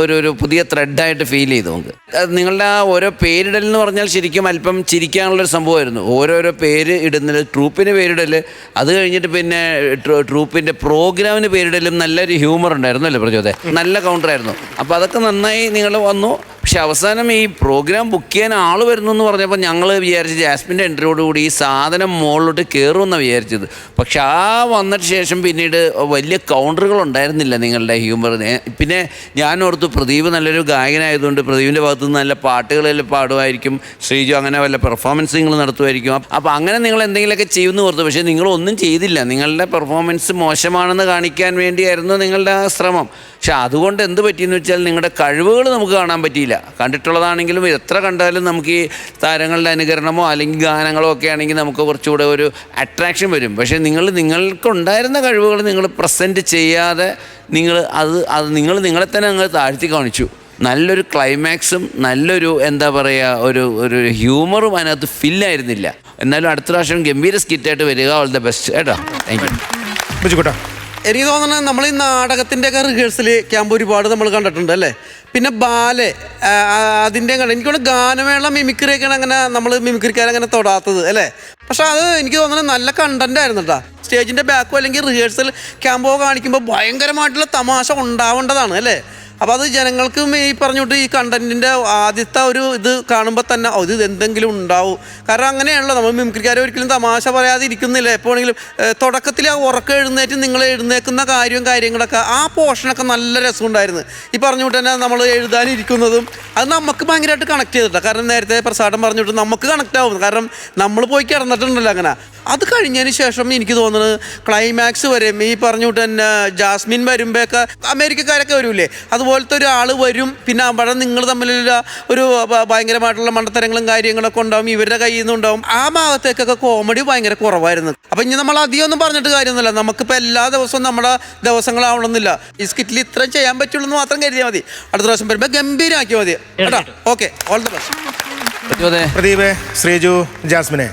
ഒരു പുതിയ ത്രെഡായിട്ട് ഫീൽ ചെയ്തു നമുക്ക്. നിങ്ങളുടെ ആ ഓരോ പേരിടൽ എന്ന് പറഞ്ഞാൽ ശരിക്കും അല്പം ചിരിക്കാനുള്ളൊരു സംഭവമായിരുന്നു. ഓരോരോ പേര് ഇടുന്നത്, ട്രൂപ്പിന് പേരിടൽ, അത് കഴിഞ്ഞിട്ട് പിന്നെ ട്രൂപ്പിൻ്റെ പ്രോഗ്രാമിന് പേരിടലും നല്ലൊരു ഹ്യൂമർ ഉണ്ടായിരുന്നു അല്ലേ പ്രചോദം? നല്ല കൗണ്ടറായിരുന്നു. അപ്പോൾ അതൊക്കെ നന്നായി നിങ്ങൾ വന്നു. പക്ഷെ അവസാനം ഈ പ്രോഗ്രാം ബുക്ക് ചെയ്യാൻ ആൾ വരുന്നു എന്ന് പറഞ്ഞപ്പോൾ ഞങ്ങൾ വിചാരിച്ചു ജാസ്മിൻ്റെ എൻട്രിയോടുകൂടി ഈ സാധനം മുകളിലോട്ട് കയറുമെന്നാണ് വിചാരിച്ചത്. പക്ഷെ വന്നിട്ട് ശേഷം പിന്നീട് വലിയ കൗണ്ടറുകൾ ഉണ്ടായിരുന്നില്ല നിങ്ങളുടെ ഹ്യൂമറിന്. പിന്നെ ഞാൻ ഓർത്തു പ്രദീപ് നല്ലൊരു ഗായകനായതുകൊണ്ട് പ്രദീപിൻ്റെ ഭാഗത്തു നിന്ന് നല്ല പാട്ടുകളെല്ലാം പാടുമായിരിക്കും, ശ്രീജു അങ്ങനെ വല്ല പെർഫോമൻസ് നിങ്ങൾ നടത്തുമായിരിക്കും. അപ്പോൾ അങ്ങനെ നിങ്ങൾ എന്തെങ്കിലുമൊക്കെ ചെയ്യുമെന്ന് ഓർത്തു. പക്ഷേ നിങ്ങളൊന്നും ചെയ്തില്ല. നിങ്ങളുടെ പെർഫോമൻസ് മോശമാണെന്ന് കാണിക്കാൻ വേണ്ടിയായിരുന്നു നിങ്ങളുടെ ആ ശ്രമം. പക്ഷെ അതുകൊണ്ട് എന്ത് പറ്റിയെന്ന് വെച്ചാൽ നിങ്ങളുടെ കഴിവുകൾ നമുക്ക് കാണാൻ പറ്റിയില്ല. കണ്ടിട്ടുള്ളതാണെങ്കിലും എത്ര കണ്ടാലും നമുക്ക് ഈ താരങ്ങളുടെ അനുകരണമോ അല്ലെങ്കിൽ ഗാനങ്ങളോ ഒക്കെ ആണെങ്കിൽ നമുക്ക് കുറച്ചുകൂടെ ഒരു അട്രാക്ഷൻ വരും. പക്ഷേ നിങ്ങൾക്കുണ്ടായിരുന്ന കഴിവുകൾ നിങ്ങൾ പ്രസൻറ്റ് ചെയ്യാതെ നിങ്ങൾ നിങ്ങളെ തന്നെ അങ്ങ് താഴ്ത്തി കാണിച്ചു. നല്ലൊരു ക്ലൈമാക്സും നല്ലൊരു എന്താ പറയുക ഒരു ഹ്യൂമറും അതിനകത്ത് ഫില്ലായിരുന്നില്ല. എന്നാലും അടുത്ത പ്രാവശ്യം ഗംഭീര സ്കിറ്റായിട്ട് വരിക. ഓൾ ദ ബെസ്റ്റ് കേട്ടോ. Thank you. എനിക്ക് തോന്നുന്നത് നമ്മൾ ഈ നാടകത്തിൻ്റെയൊക്കെ റിഹേഴ്സൽ ക്യാമ്പ് ഒരുപാട് നമ്മൾ കണ്ടിട്ടുണ്ട് അല്ലേ. പിന്നെ ബാലെ അതിൻ്റെ എനിക്കോട് ഗാനമേള മിമിക്രിയൊക്കെയാണ് അങ്ങനെ നമ്മൾ മിമിക്രിക്കാരങ്ങനെ തൊടാത്തത് അല്ലേ. പക്ഷെ അത് എനിക്ക് തോന്നുന്നത് നല്ല കണ്ടന്റ് ആയിരുന്നു കേട്ടോ. സ്റ്റേജിൻ്റെ ബാക്കോ അല്ലെങ്കിൽ റിഹേഴ്സൽ ക്യാമ്പോ കാണിക്കുമ്പോൾ ഭയങ്കരമായിട്ടുള്ള തമാശ ഉണ്ടാവേണ്ടതാണ് അല്ലേ. അപ്പോൾ അത് ജനങ്ങൾക്കും ഈ പറഞ്ഞിട്ട് ഈ കണ്ടന്റിൻ്റെ ആദ്യത്തെ ഒരു ഇത് കാണുമ്പോൾ തന്നെ ഇത് എന്തെങ്കിലും ഉണ്ടാവും. കാരണം അങ്ങനെയാണല്ലോ നമ്മൾ മിമിക്രിക്കാരെ ഒരിക്കലും തമാശ പറയാതെ ഇരിക്കുന്നില്ല. എപ്പോഴെങ്കിലും തുടക്കത്തിൽ ആ ഉറക്കം എഴുന്നേറ്റ് നിങ്ങൾ എഴുന്നേക്കുന്ന കാര്യങ്ങളൊക്കെ ആ പോർഷനൊക്കെ നല്ല രസമുണ്ടായിരുന്നു. ഈ പറഞ്ഞുകൊണ്ട് തന്നെ നമ്മൾ എഴുതാനിരിക്കുന്നതും അത് നമുക്ക് ഭയങ്കരമായിട്ട് കണക്ട് ചെയ്തിട്ടാണ്. കാരണം നേരത്തെ പ്രസാദം പറഞ്ഞിട്ട് നമുക്ക് കണക്റ്റ് ആവും. കാരണം നമ്മൾ പോയി കിടന്നിട്ടുണ്ടല്ലോ അങ്ങനെ. അത് കഴിഞ്ഞതിന് ശേഷം എനിക്ക് തോന്നുന്നത് ക്ലൈമാക്സ് വരെ ഈ പറഞ്ഞുകൊണ്ട് തന്നെ ജാസ്മിൻ വരുമ്പോഴൊക്കെ അമേരിക്കക്കാരൊക്കെ വരൂലേ, അതുപോലത്തെ ഒരാൾ വരും. പിന്നെ അവിടെ നിങ്ങൾ തമ്മിലുള്ള ഒരു ഭയങ്കരമായിട്ടുള്ള മണ്ടത്തരങ്ങളും കാര്യങ്ങളൊക്കെ ഉണ്ടാവും, ഇവരുടെ കയ്യിൽ നിന്നുണ്ടാവും. ആ ഭാഗത്തേക്കൊക്കെ കോമഡി ഭയങ്കര കുറവായിരുന്നു. അപ്പം ഇനി നമ്മൾ അധികം ഒന്നും പറഞ്ഞിട്ട് കാര്യമൊന്നുമില്ല. നമുക്കിപ്പോൾ എല്ലാ ദിവസവും നമ്മുടെ ദിവസങ്ങളാവണമെന്നില്ല. ഈ സ്കിറ്റിൽ ഇത്രയും ചെയ്യാൻ പറ്റുള്ളൂ എന്ന് മാത്രം കരുതിയാൽ മതി. അടുത്ത പ്രാവശ്യം വരുമ്പോൾ ഗംഭീരമാക്കിയാൽ മതി കേട്ടോ. Okay, all the best. Pradeep, Sreeju, ജാസ്മിനെ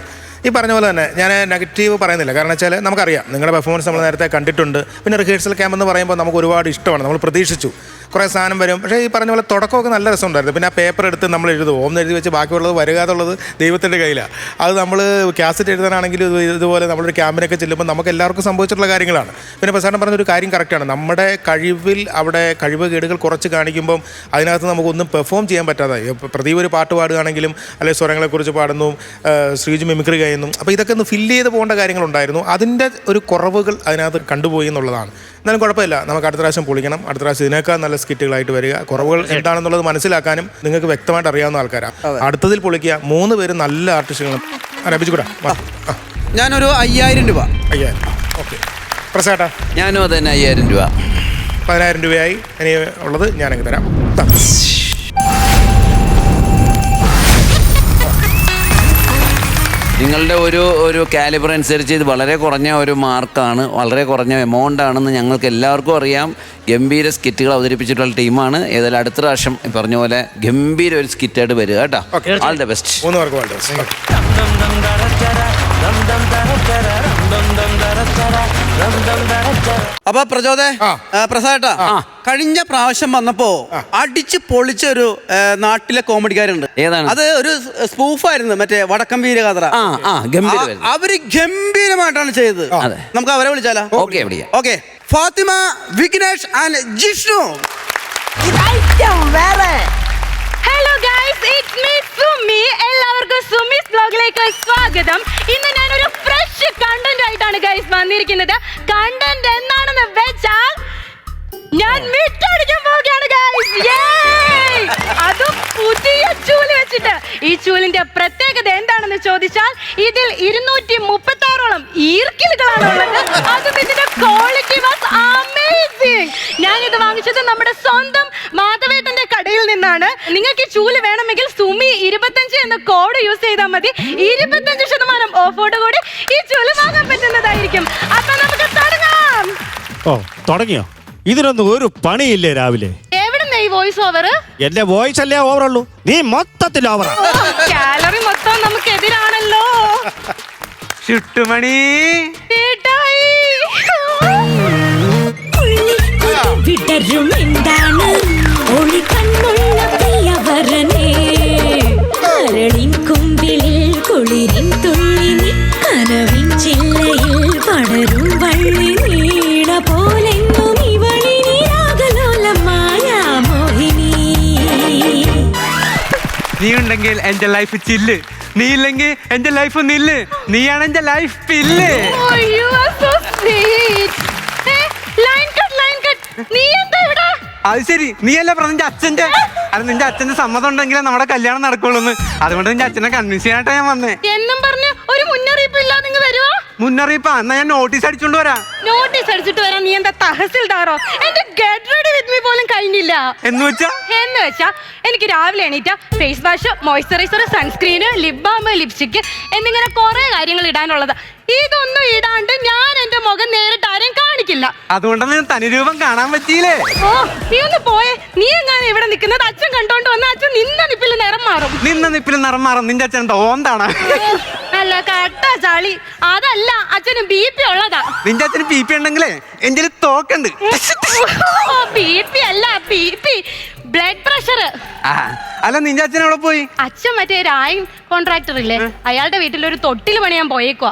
ഈ പറഞ്ഞ പോലെ തന്നെ ഞാൻ നെഗറ്റീവ് പറയുന്നില്ല. കാരണം വെച്ചാൽ നമുക്കറിയാം നിങ്ങളുടെ പെർഫോമൻസ് നമ്മൾ നേരത്തെ കണ്ടിട്ടുണ്ട്. പിന്നെ റിഹേഴ്സൽ ക്യാമ്പ് എന്ന് പറയുമ്പോൾ നമുക്ക് ഒരുപാട് ഇഷ്ടമാണ്. നമ്മൾ പ്രതീക്ഷിച്ചു കുറേ സാധനം വരും. പക്ഷേ ഈ പറഞ്ഞ പോലെ തുടക്കമൊക്കെ നല്ല രസമുണ്ടായിരുന്നു. പിന്നെ ആ പേപ്പർ എടുത്ത് നമ്മൾ എഴുതും, ഓം എഴുതി വെച്ച് ബാക്കിയുള്ളത് വരികാതുള്ളത് ദൈവത്തിൻ്റെ കയ്യിലാണ്. അത് നമ്മൾ കാസറ്റ് എഴുതാനാണെങ്കിലും ഇതുപോലെ നമ്മളൊരു ക്യാമ്പിനൊക്കെ ചെല്ലുമ്പോൾ നമുക്ക് എല്ലാവർക്കും സംഭവിച്ചിട്ടുള്ള കാര്യങ്ങളാണ്. പിന്നെ പ്രസാദം പറഞ്ഞൊരു കാര്യം കറക്റ്റാണ്. നമ്മുടെ കഴിവിൽ അവിടെ കഴിവ് കേടുകൾ കുറച്ച് കാണിക്കുമ്പം അതിനകത്ത് നമുക്കൊന്നും പെർഫോം ചെയ്യാൻ പറ്റാതായി. പ്രദീപ് ഒരു പാട്ട് പാടുകയാണെങ്കിലും അല്ലെങ്കിൽ സ്വരങ്ങളെക്കുറിച്ച് പാടുന്നു, ശ്രീജു മിമിക്രി ചെയ്യുന്നു. അപ്പോൾ ഇതൊക്കെ ഒന്ന് ഫില്ല് ചെയ്ത് പോകേണ്ട കാര്യങ്ങളുണ്ടായിരുന്നു. അതിൻ്റെ ഒരു കുറവുകൾ അതിനകത്ത് കണ്ടുപോയി എന്നുള്ളതാണ്. എന്നാലും കുഴപ്പമില്ല, നമുക്ക് അടുത്ത പ്രാവശ്യം പൊളിക്കണം. അടുത്ത പ്രാവശ്യം ഇതിനേക്കാൾ നല്ല സ്കിറ്റുകളായിട്ട് വരിക. കുറവുകൾ എന്താണെന്നുള്ളത് മനസ്സിലാക്കാനും നിങ്ങൾക്ക് വ്യക്തമായിട്ട് അറിയാവുന്ന ആൾക്കാരാണ്. അടുത്തതിൽ പൊളിക്കുക. 3 പേര് നല്ല ആർട്ടിസ്റ്റുകളും. അഭിജിക്കൂടാ, ഞാനൊരു 5000 രൂപ. 5000. ഓക്കെ. പ്രസാട്ടാ? ഞാനും അത് തന്നെ 5000 രൂപ. 10000 രൂപയായി. ഇനി ഉള്ളത് ഞാനങ്ങ് തരാം. നിങ്ങളുടെ ഒരു കാലിബർ അനുസരിച്ച് ഇത് വളരെ കുറഞ്ഞ ഒരു മാർക്കാണ്, വളരെ കുറഞ്ഞ എമൗണ്ട് ആണെന്ന് ഞങ്ങൾക്ക് എല്ലാവർക്കും അറിയാം. ഗംഭീര സ്കിറ്റുകൾ അവതരിപ്പിച്ചിട്ടുള്ള ടീമാണ്. ഏതായാലും അടുത്ത പ്രാവശ്യം പറഞ്ഞ പോലെ ഗംഭീര ഒരു സ്കിറ്റായിട്ട് വരിക കേട്ടോ. All the best. 3 പേർക്ക് ഓൾ ദ ബെസ്റ്റ്. അപ്പൊ പ്രസാദേട്ടാ, കഴിഞ്ഞ പ്രാവശ്യം വന്നപ്പോ അടിച്ച് പൊളിച്ചൊരു നാട്ടിലെ കോമഡിക്കാരുണ്ട്. ഏതാണ്? അത് ഒരു സ്പൂഫായിരുന്നു, മറ്റേ വടക്കം വീരകഥ. അവര് ഗംഭീരമായിട്ടാണ് ചെയ്തത്. നമുക്ക് അവരെ വിളിച്ചാലോ? Okay. Fatima, Vignesh and Jishnu. Hello guys, it's me Sumi. എല്ലാവർക്കും സുമിസ് വ്ലോഗിലേക്ക് സ്വാഗതം. ഇന്ന് ഞാനൊരു ഫ്രഷ് കണ്ടന്റ് ആയിട്ടാണ് ഗൈസ് വന്നിരിക്കുന്നത്. കണ്ടന്റ് എന്താണെന്ന് വെച്ചാൽ ഞാൻ മിറ്റടിക്കാൻ പോവുകയാണ് ഗൈസ്. അതും പുതിയ ചൂല് വെച്ചിട്ട്. ഈ ചൂലിന്റെ പ്രത്യേകത എന്താണെന്ന് ചോദിച്ചാൽ ഇതിൽ 236ഓളം ഈർക്കിലുകളാണ് ഉള്ളത്. അതും ഇതിന്റെ ക്വാളിറ്റി വാസ് അമേസിംഗ്. ഞാനിത് വാങ്ങിച്ചത് നമ്മുടെ സ്വന്തം മാധവേട്ടന്റെ കടയിൽ നിന്നാണ്. നിങ്ങൾക്ക് ഈ ചൂല് വേണമെങ്കിൽ സുമി 25 എന്ന കോഡ് യൂസ് ചെയ്താൽ മതി. 25% ഓഫോട് കൂടി ഈ ചൂല് വാങ്ങാൻ പറ്റുന്നതായിരിക്കും. അപ്പൊ നമുക്ക് തുടങ്ങാം. ഓ, തുടങ്ങിയോ? ഇതിനൊന്നും ഒരു പണിയില്ലേ രാവിലെ? എവിടുന്ന ഈ വോയിസ് ഓവർ? എന്റെ വോയിസ് അല്ലേ ഓവറുള്ളൂ, നീ മൊത്തത്തിൽ ഓവറാ. കാലറി മൊത്തം നമുക്ക് എതിരാണല്ലോ. ചുട്ടുമണി വിടരും എന്താണ് ഒളി കണ്ണുള്ള പ്രിയവരനെ, കരളിൻ കുമ്പിളിൽ കുളിരിൻ തുള്ളി, കനവിൻ ചില്ലയിൽ പടരും വള്ളി, നീട പോലെങ്ങും ഇവളിനി രാഗലോലമായ മോഹിനി. ഉണ്ടെങ്കിൽ എന്റെ ലൈഫ് ചില്ല്, നീ ഇല്ലെങ്കിൽ എന്റെ ലൈഫ് നില്ല്, നീയാണ് എന്റെ ലൈഫ് പില്ല്. നീ എന്താ ഇവിടെ? അത് ശരി, നീയല്ലേ പറഞ്ഞ നിന്റെ അച്ഛന്റെ, അത് നിന്റെ അച്ഛന്റെ സമ്മതം ഉണ്ടെങ്കിലേ നമ്മുടെ കല്യാണം നടക്കുള്ളൂ. അതുകൊണ്ട് നിന്റെ അച്ഛനെ കൺവിൻസ് ചെയ്യാനായിട്ടാ ഞാൻ വന്നേ. എന്നും പറഞ്ഞ് ഒരു മുന്നറിയിപ്പ് ഇല്ലാതെ നിങ്ങൾ വരുവോ? മുന്നറിയിപ്പാ? എന്നാ ഞാൻ നോട്ടീസ് അടിച്ചോണ്ട് വരാം. നോട്ടീസ് അടിച്ചിട്ട് വരാൻ നീ എന്താ തഹസിൽദാറോ? എന്റെ ഗെറ്റ് റെഡി വിത്ത് മീ പോലും കഴിഞ്ഞില്ല. എന്ന് വെച്ചാ എനിക്ക് രാവിലെ എണീറ്റ face wash, moisturiser, sunscreen, lip balm, lipstick എന്നിങ്ങനെ കുറെ കാര്യങ്ങൾ ഇടാനുള്ളത്. ഇതൊന്നും ഇടാണ്ട് ഞാൻ എന്റെ മുഖം നേരിട്ട് ആരെയും കാണിക്കില്ല. അതുകൊണ്ടാണ് ഞാൻ തനി രൂപം കാണാൻ പറ്റിയില്ലേ. ഓ, നീ ഒന്ന് പോയേ. നീ എങ്ങനെ ഇവിടെ നിൽക്കുന്നത്? അച്ഛൻ കണ്ടോണ്ട് വന്ന അച്ഛൻ നിന്ന നിപ്പിൽ നിറം മാറും. നിന്ന നിപ്പിൽ നിറം മാറും? നിന്റെ അച്ഛൻ ഓന്താണ്. അല്ല കട്ട ചളി. അതല്ല, അച്ഛന് BP ഉള്ളതാ. നിന്റെ അച്ഛന് BP ഉണ്ടെങ്കിലേ എന്റെ തോക്കുണ്ട്. BP അല്ല, BP ബ്ലഡ് പ്രഷർ. അല്ല നിന്റെ അച്ഛൻ എവിടെ പോയി? അച്ഛൻ മറ്റേ രായൻ കോൺട്രാക്ടർ ഇല്ലേ, അയാളുടെ വീട്ടിൽ ഒരു തൊട്ടിൽ പണിയാൻ പോയേക്കുവാ.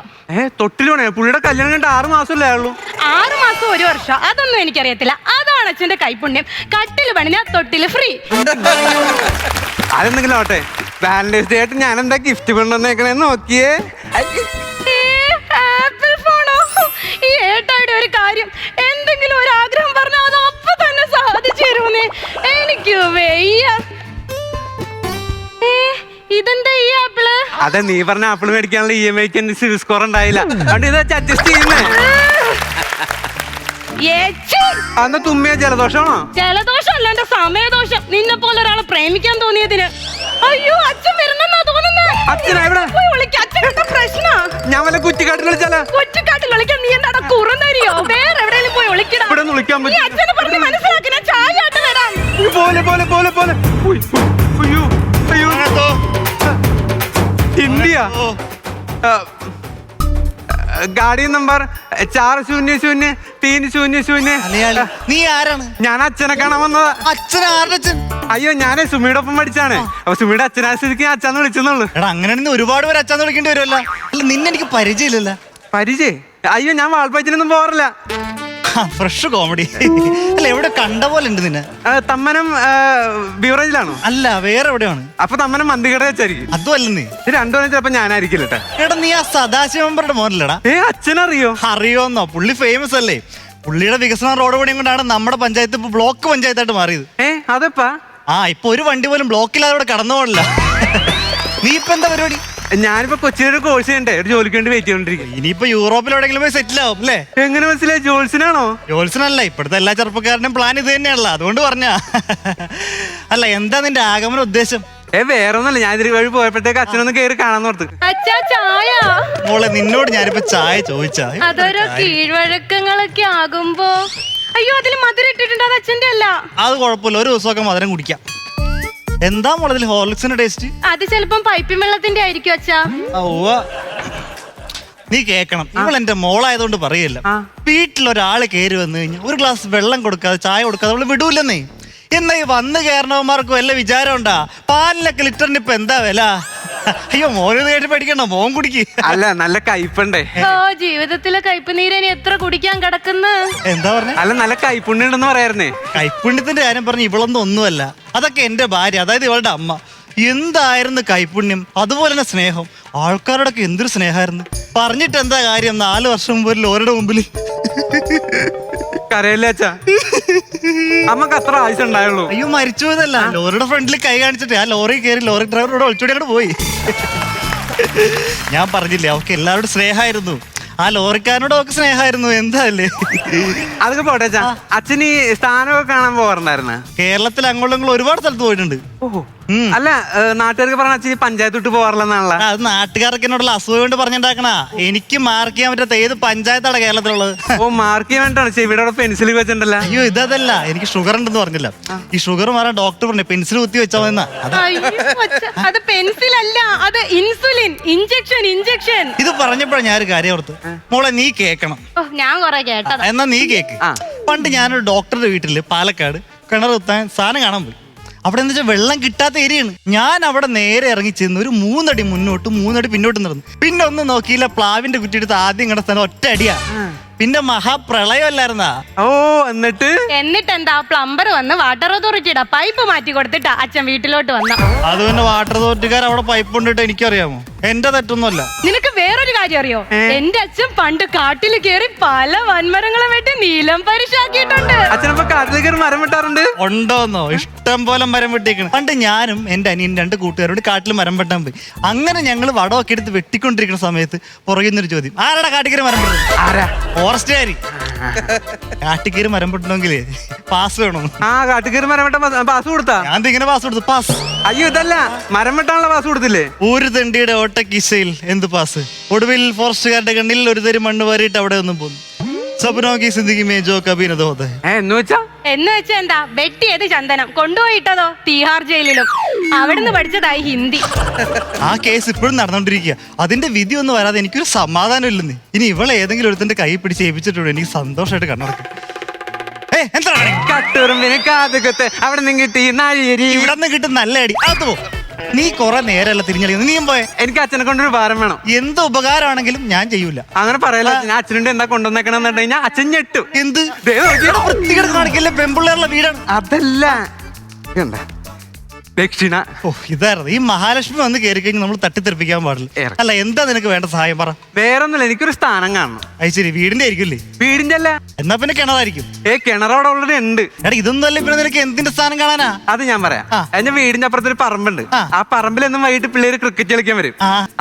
തൊട്ടിൽ പണിയാ? പുള്ളിയുടെ കല്യാണം കണ്ട് 6 മാസമല്ലേ ആയുള്ളൂ. 6 മാസം 1 വർഷം അതൊന്നും എനിക്കറിയത്തില്ല. അതാണ് അച്ഛന്റെ കൈപുണ്യം. കട്ടിൽ പണിഞ്ഞ തൊട്ടിൽ ഫ്രീ. അതെന്തെങ്കിലും ആവട്ടെ, വാലന്റൈൻസ് ഡേ ആയിട്ട് ഞാൻ എന്താ ഗിഫ്റ്റ് കൊണ്ടുവന്നേക്കണേന്ന് നോക്കിയേ. ആപ്പിൾ ഫോണോ? ഈ ഏട്ടായുടെ ഒരു കാര്യം, എന്തെങ്കിലും ഒരു ആഗ്രഹം പറഞ്ഞാൽ അത് അപ്പൊ തന്നെ സാധിച്ചു തരുമെന്നേ. എനിക്ക് വയ്യ. ഇതെന്താ ഈ ആപ്പിള്? അതെ, നീ പറഞ്ഞ ആപ്പിൾ മേടിക്കാനുള്ള EMI ക്ക് സിവിൽ സ്കോർ ഉണ്ടായില്ല. അതുകൊണ്ട് ഇത് അഡ്ജസ്റ്റ് ചെയ്യുന്നേ. അന്ന് തുമ്മിയ ജലദോഷമാണോ? ജലദോഷമല്ല, എന്റെ സമയദോഷം. നിന്നെ പോലെ ഒരാളെ പ്രേമിക്കാൻ തോന്നിയതിന്. അയ്യോ, അച്ഛൻ വരുന്നെന്നാ തോന്നുന്നേ. ഞാൻ വല്ല കുറ്റിക്കാട്ടിൽ വിളിച്ചാലോ? കുറ്റിക്കാട്ടിൽ വിളിക്കാൻ നീ എന്താ കുറന്നരിയോ? വേറെ എവിടെയെങ്കിലും പോയി വിളിക്കണം. ഇവിടെ വിളിക്കാൻ പറ്റും. അച്ഛനെ പറഞ്ഞ് മനസ്സിലാക്കി, ഞാൻ ചായ ആട്ട് വരാം. പോലെ പോലെ പോലെ പോലെ. അയ്യോ അയ്യോ, ഇന്ത്യ गाड़ी नंबर 400300. നീ ആരാണ്? ഞാൻ അച്ഛനെ കാണാൻ വന്നതാ. അച്ഛൻ ആരുടെ അച്ഛൻ? അയ്യോ, ഞാനേ സുമിയുടെ ഒപ്പം പഠിച്ചാണ്. അപ്പൊ സുമിയുടെ അച്ഛനായ സ്ഥിതിക്ക് അച്ഛന്ന് വിളിച്ചെന്നുള്ളു. എടാ, അങ്ങനെയാണെങ്കിൽ ഒരുപാട് പേര് അച്ഛന്ന് വിളിക്കേണ്ടി വരുമല്ലോ. അല്ല, നിന്നെ എനിക്ക് പരിചയമില്ലല്ലോ. പരിചയം? അയ്യോ, ഞാൻ വാൾപ്പാച്ചിനൊന്നും പോകാറില്ല. Fresh comedy. അല്ല, എവിടെ കണ്ട പോലെ ഉണ്ട് നിന്നെ? തമ്മനം ബീവറേജിലാണോ? അല്ല, വേറെ എവിടെയാണ്? അപ്പൊ തമ്മനം മന്തികട വെച്ചായിരിക്കും. അതും അല്ല. നീ രണ്ടുപേരും ചിലപ്പോ ഞാനായിരിക്കില്ല. എടാ, നീ ആ സദാശിവമ്പറുടെ മോനല്ലടാ? അച്ഛനറിയോ? അറിയോന്നോ? പുള്ളി ഫേമസ് അല്ലേ? പുള്ളിയുടെ വികസന റോഡ് പണിയും കൊണ്ടാണ് നമ്മുടെ പഞ്ചായത്ത് ഇപ്പൊ ബ്ലോക്ക് പഞ്ചായത്തായിട്ട് മാറിയത്. അതെപ്പാ? ഇപ്പൊ ഒരു വണ്ടി പോലും ബ്ലോക്കില്ലാതെ ഇവിടെ കടന്നു പോകില്ല. നീ ഇപ്പൊ എന്താ പരിപാടി? ഞാനിപ്പോ കൊച്ചിനൊരു കോഴ്സ് ചെയ്യണ്ടേ, ഒരു ജോലിക്ക് വേണ്ടി വെയിറ്റ് ചെയ്തോണ്ടിരിക്കും. ഇനിയിപ്പോ യൂറോപ്പിലെവിടെങ്കിലും പോയി സെറ്റിൽ ആവും അല്ലേ? എങ്ങനെ മനസ്സിലായി? ജോൽസിനാണോ? ജോൽസിനല്ല, ഇപ്പോഴത്തെ എല്ലാ ചെറുപ്പക്കാരുടെയും പ്ലാൻ ഇത് തന്നെയാണല്ലോ, അതുകൊണ്ട് പറഞ്ഞാ. അല്ല, എന്താ നിന്റെ ആഗമന ഉദ്ദേശം? വേറെ ഒന്നല്ല, ഞാൻ ഇതിന് വഴി പോയപ്പോഴത്തേക്ക് അച്ഛനൊന്ന് കയറി കാണാന്ന് ഓർത്ത്. മോളെ, നിന്നോട് ഞാനിപ്പോ ചായ ചോദിച്ചാ? അതൊരു കീഴ്വഴക്കങ്ങളൊക്കെ ആകുമ്പോ. അയ്യോ, അതിൽ മധുരം ഇട്ടിട്ടുണ്ട്, അത് അച്ഛന്റെ അല്ല. അത് കുഴപ്പമില്ല, ഒരു ദിവസമൊക്കെ മധുരം കുടിക്കാം. എന്താ മോളെ ഇതിൽ ഹോർലിക്സിന്റെ ടേസ്റ്റ്? അത് ചിലപ്പം പൈപ്പിൻ വെള്ളത്തിന്റെ ആയിരിക്കും അച്ഛാ. നീ കേക്കണം, ഇവൾ എന്റെ മോളായതുകൊണ്ട് പറയല്ല. വീട്ടിലൊരാള് കയറി വന്നു കഴിഞ്ഞാൽ ഒരു ഗ്ലാസ് വെള്ളം കൊടുക്കാതെ, ചായ കൊടുക്കാതെ അവള് വിടൂലെന്നേ. എന്നാ ഈ വന്ന് കയറണവന്മാർക്ക് വല്ല വിചാരം ഉണ്ടാ? പാലിനൊക്കെ ലിറ്ററിന് ഇപ്പൊ എന്താ വില? അയ്യോ, മോന് കേട്ട് പഠിക്കണ്ട, മോൻ കുടിക്ക്. അല്ല, നല്ല കയ്പണ്ടേ. ജീവിതത്തിലെ കയ്പ് നീരനി എത്ര കുടിക്കാൻ കിടക്കുന്നു. എന്താ പറഞ്ഞ? അല്ല, നല്ല കൈപ്പുണ്യം ഉണ്ടെന്ന് പറയായിരുന്നേ. കൈപ്പുണ്യത്തിന്റെ കാര്യം പറഞ്ഞ് ഇവളൊന്നും ഒന്നുമല്ല. അതൊക്കെ എന്റെ ഭാര്യ, അതായത് ഇവളുടെ അമ്മ. എന്തായിരുന്നു കൈപ്പുണ്യം, അതുപോലെ തന്നെ സ്നേഹം. ആൾക്കാരോടൊക്കെ എന്തൊരു സ്നേഹമായിരുന്നു. പറഞ്ഞിട്ട് എന്താ കാര്യം? 4 വർഷം മുമ്പ് ഒരു ലോറിയുടെ മുമ്പിൽ. കരയല്ലേ അച്ഛാ? അമ്മക്ക് അത്ര ആവശ്യം ഉണ്ടായുള്ളൂ. അയ്യോ, മരിച്ചു പോയതല്ല, ലോറിയുടെ ഫ്രണ്ടിൽ കൈ കാണിച്ചിട്ട് ആ ലോറി കയറി ലോറി ഡ്രൈവറോട് ഒളിച്ചോടി അങ്ങോട്ട് പോയി. ഞാൻ പറഞ്ഞില്ലേ, അവർക്ക് എല്ലാവരോടും സ്നേഹമായിരുന്നു. ആ ലോറിക്കാരനോട് ഒക്കെ സ്നേഹമായിരുന്നു. എന്താ അല്ലേ? അതൊക്കെ പോട്ടെ അച്ഛാ, അച്ഛൻ ഈ സ്ഥാനമൊക്കെ കാണാൻ പോകാറുണ്ടായിരുന്ന? കേരളത്തിൽ അങ്ങോട്ടും ഒരുപാട് സ്ഥലത്ത് പോയിട്ടുണ്ട്. അല്ല, നാട്ടുകാർക്ക് പറഞ്ഞ അച്ഛൻ പഞ്ചായത്ത് വിട്ട് പോകാറില്ലെന്നാണല്ലോ. അത് നാട്ടുകാർക്ക് എന്നോടുള്ള അസൂയ കൊണ്ട് പറഞ്ഞിട്ടുണ്ടാക്കണ. എനിക്ക് മാർക്ക് ചെയ്യാൻ പറ്റാത്ത ഏത് പഞ്ചായത്താണ് കേരളത്തിലുള്ളത്? മാർക്ക് ചെയ്യാൻ വേണ്ടിയാണ് ചെവിയുടെ പെൻസിൽ വെച്ചിട്ടുണ്ടല്ലോ. അയ്യോ, ഇതല്ല, എനിക്ക് ഷുഗർ ഉണ്ടെന്ന് പറഞ്ഞില്ല. ഈ ഷുഗർ മാറാൻ ഡോക്ടർ പറഞ്ഞു പെൻസിൽ കുത്തി വെച്ചാൽ മതി. അത് പെൻസിൽ അല്ല, അത് ഇൻസുലിൻ ഇഞ്ചക്ഷൻ. ഇത് പറഞ്ഞപ്പോഴാണ് ഞാനൊരു കാര്യം ഓർത്ത്. മോളെ, നീ കേക്കണം. ഞാൻ കൊറേ കേട്ടത്. എന്നാ നീ കേക്ക്. പണ്ട് ഞാനൊരു ഡോക്ടറുടെ വീട്ടില് പാലക്കാട് കിണർ കുത്താൻ സാധനം കാണാൻ പോയി. അവിടെ എന്താ വെച്ചാൽ വെള്ളം കിട്ടാത്ത ഏരിയയാണ്. ഞാൻ അവിടെ നേരെ ഇറങ്ങി ചെന്ന് ഒരു 3 അടി മുന്നോട്ട് 3 അടി പിന്നോട്ട് നടന്നു. പിന്നെ ഒന്നും നോക്കിയില്ല, പ്ലാവിന്റെ കുറ്റിയെടുത്ത് ആദ്യം കണ്ട സ്ഥലം ഒറ്റ അടിയാ. പിന്നെ മഹാപ്രളയമല്ലായിരുന്നാ? ഓ എന്നിട്ട് എന്നിട്ടെന്താ പ്ലംബർ വന്ന് വാട്ടർ അതോറിറ്റിയുടെ പൈപ്പ് മാറ്റി കൊടുത്തിട്ടാ അച്ഛൻ വീട്ടിലോട്ട് വന്ന. അത് പിന്നെ വാട്ടർ അതോറിറ്റിക്കാർ അവിടെ പൈപ്പ് കൊണ്ടിട്ട് എനിക്കറിയാമോ? എന്റെ തെറ്റൊന്നുമല്ല. നിനക്ക് വേറൊരു കാര്യം അറിയോ? എന്റെ അച്ഛൻ പണ്ട് കാട്ടിൽ കയറി പല വൻമരങ്ങളും വെട്ടി നീലം പരിശാക്കിയിട്ടുണ്ട്. അച്ഛനപ്പോ കാട്ടിൽ കയറി മരം വെട്ടാറുണ്ട്? ഉണ്ടോന്നോ? ഇഷ്ടം പോലെ മരം വെട്ടിക്കണം. പണ്ട് ഞാനും എന്റെ അനിയൻ 2 കൂട്ടുകാരോട് കാട്ടിൽ മരം വെട്ടാൻ പോയി. അങ്ങനെ ഞങ്ങൾ വടമൊക്കെ എടുത്ത് വെട്ടിക്കൊണ്ടിരിക്കുന്ന സമയത്ത് പുറകുന്നൊരു ചോദ്യം, ആരാടാ കാട്ടിക്കറി മരം വെട്ടുന്നത്? ആരാ? ഫോറസ്റ്റുകാരി. കാട്ടിക്കറി മരം വെട്ടണമെങ്കിലേ പാസ് വേണം. ആ കാട്ടിൽ കയറി മരം വെട്ടാൻ പാസ് കൊടുത്താ? ഞാൻ ഇങ്ങനെ പാസ് കൊടുത്തു. പാസ്? അയ്യോ ഇതല്ല, മരം വെട്ടാനുള്ള പാസ് കൊടുത്തില്ലേ? ഒരു തെണ്ടിയുടെ ഓട്ടക്കിസയിൽ എന്ത് പാസ്? ഒടുവിൽ ഫോറസ്റ്റുകാരുടെ കണ്ണിൽ ഒരു തരി മണ്ണ് വാരിയിട്ട് അവിടെ ഒന്നും പോന്നു. സപ്നോ കി സിന്ദഗി മേ ജോ കബി ന ഹോതാ ഹൈ. എന്ന് വെച്ചാ എന്താ വെട്ടിയത് ചന്ദനം കൊണ്ടുപോയിട്ടതോ തീഹാർ ജയിലിലും. അവിടുന്ന് പഠിച്ചതായി ഹിന്ദി. ആ കേസ് ഇപ്പോഴും നടന്നുകൊണ്ടിരിക്കുക. അതിന്റെ വിധി ഒന്നും വരാതെ എനിക്കൊരു സമാധാനം ഇല്ലെന്ന്. ഇനി ഇവളെ ഏതെങ്കിലും ഒരുത്തിന്റെ കൈ പിടിച്ച് ഏൽപ്പിച്ചിട്ടുണ്ട് എനിക്ക് സന്തോഷമായിട്ട് കണ്ണടക്കും. കട്ടുറുമ്പിന് കാതുകത്ത് അവിടെ നിന്ന് കിട്ടി നാഴിയേരി. ഇവിടെ നിന്ന് കിട്ടും നല്ല അടി. അത് പോ, നീ കുറെ നേരമല്ല തിരിഞ്ഞളിയുന്നു. നീയും പോയെ. എനിക്ക് അച്ഛനെ കൊണ്ടൊരു ഉപകാരം വേണം. എന്ത് ഉപകാരമാണെങ്കിലും ഞാൻ ചെയ്യൂല. അങ്ങനെ പറയല. ഞാൻ അച്ഛനുണ്ട് എന്താ കൊണ്ടുവന്നേക്കണെന്ന് പറഞ്ഞു കഴിഞ്ഞാൽ അച്ഛൻ ഞെട്ടു. എന്ത് വൃത്തികേട് കാണിക്കല്ലേ? പെമ്പിള്ളേരുടെ വീടാണ്. അതല്ല ദക്ഷിണ. ഓ ഇതായിരുന്നു. ഈ മഹാലക്ഷ്മി വന്ന് കയറി കഴിഞ്ഞ് നമ്മൾ തട്ടിത്തെറിപ്പിക്കാൻ പാടില്ല. അല്ല എന്താ നിനക്ക് വേണ്ട സഹായം പറ. വേറൊന്നുമില്ല, എനിക്കൊരു സ്ഥാനം കാണണം. അത് ശരി, വീടിന്റെ ആയിരിക്കില്ലേ? വീടിന്റെ അല്ല. എന്നാ പിന്നെ കിണറായിരിക്കും. കിണറോടെ ഓൾറെഡി ഉണ്ട്. എടാ ഇതൊന്നും അല്ല, പിന്നെ നിനക്ക് എന്തിന്റെ സ്ഥാനം കാണാനാ? അത് ഞാൻ പറയാം. എന്റെ വീടിന്റെ അപ്പുറത്തൊരു പറമ്പുണ്ട്. ആ പറമ്പിൽ എന്നും വൈകിട്ട് പിള്ളേര് ക്രിക്കറ്റ് കളിക്കാൻ വരും.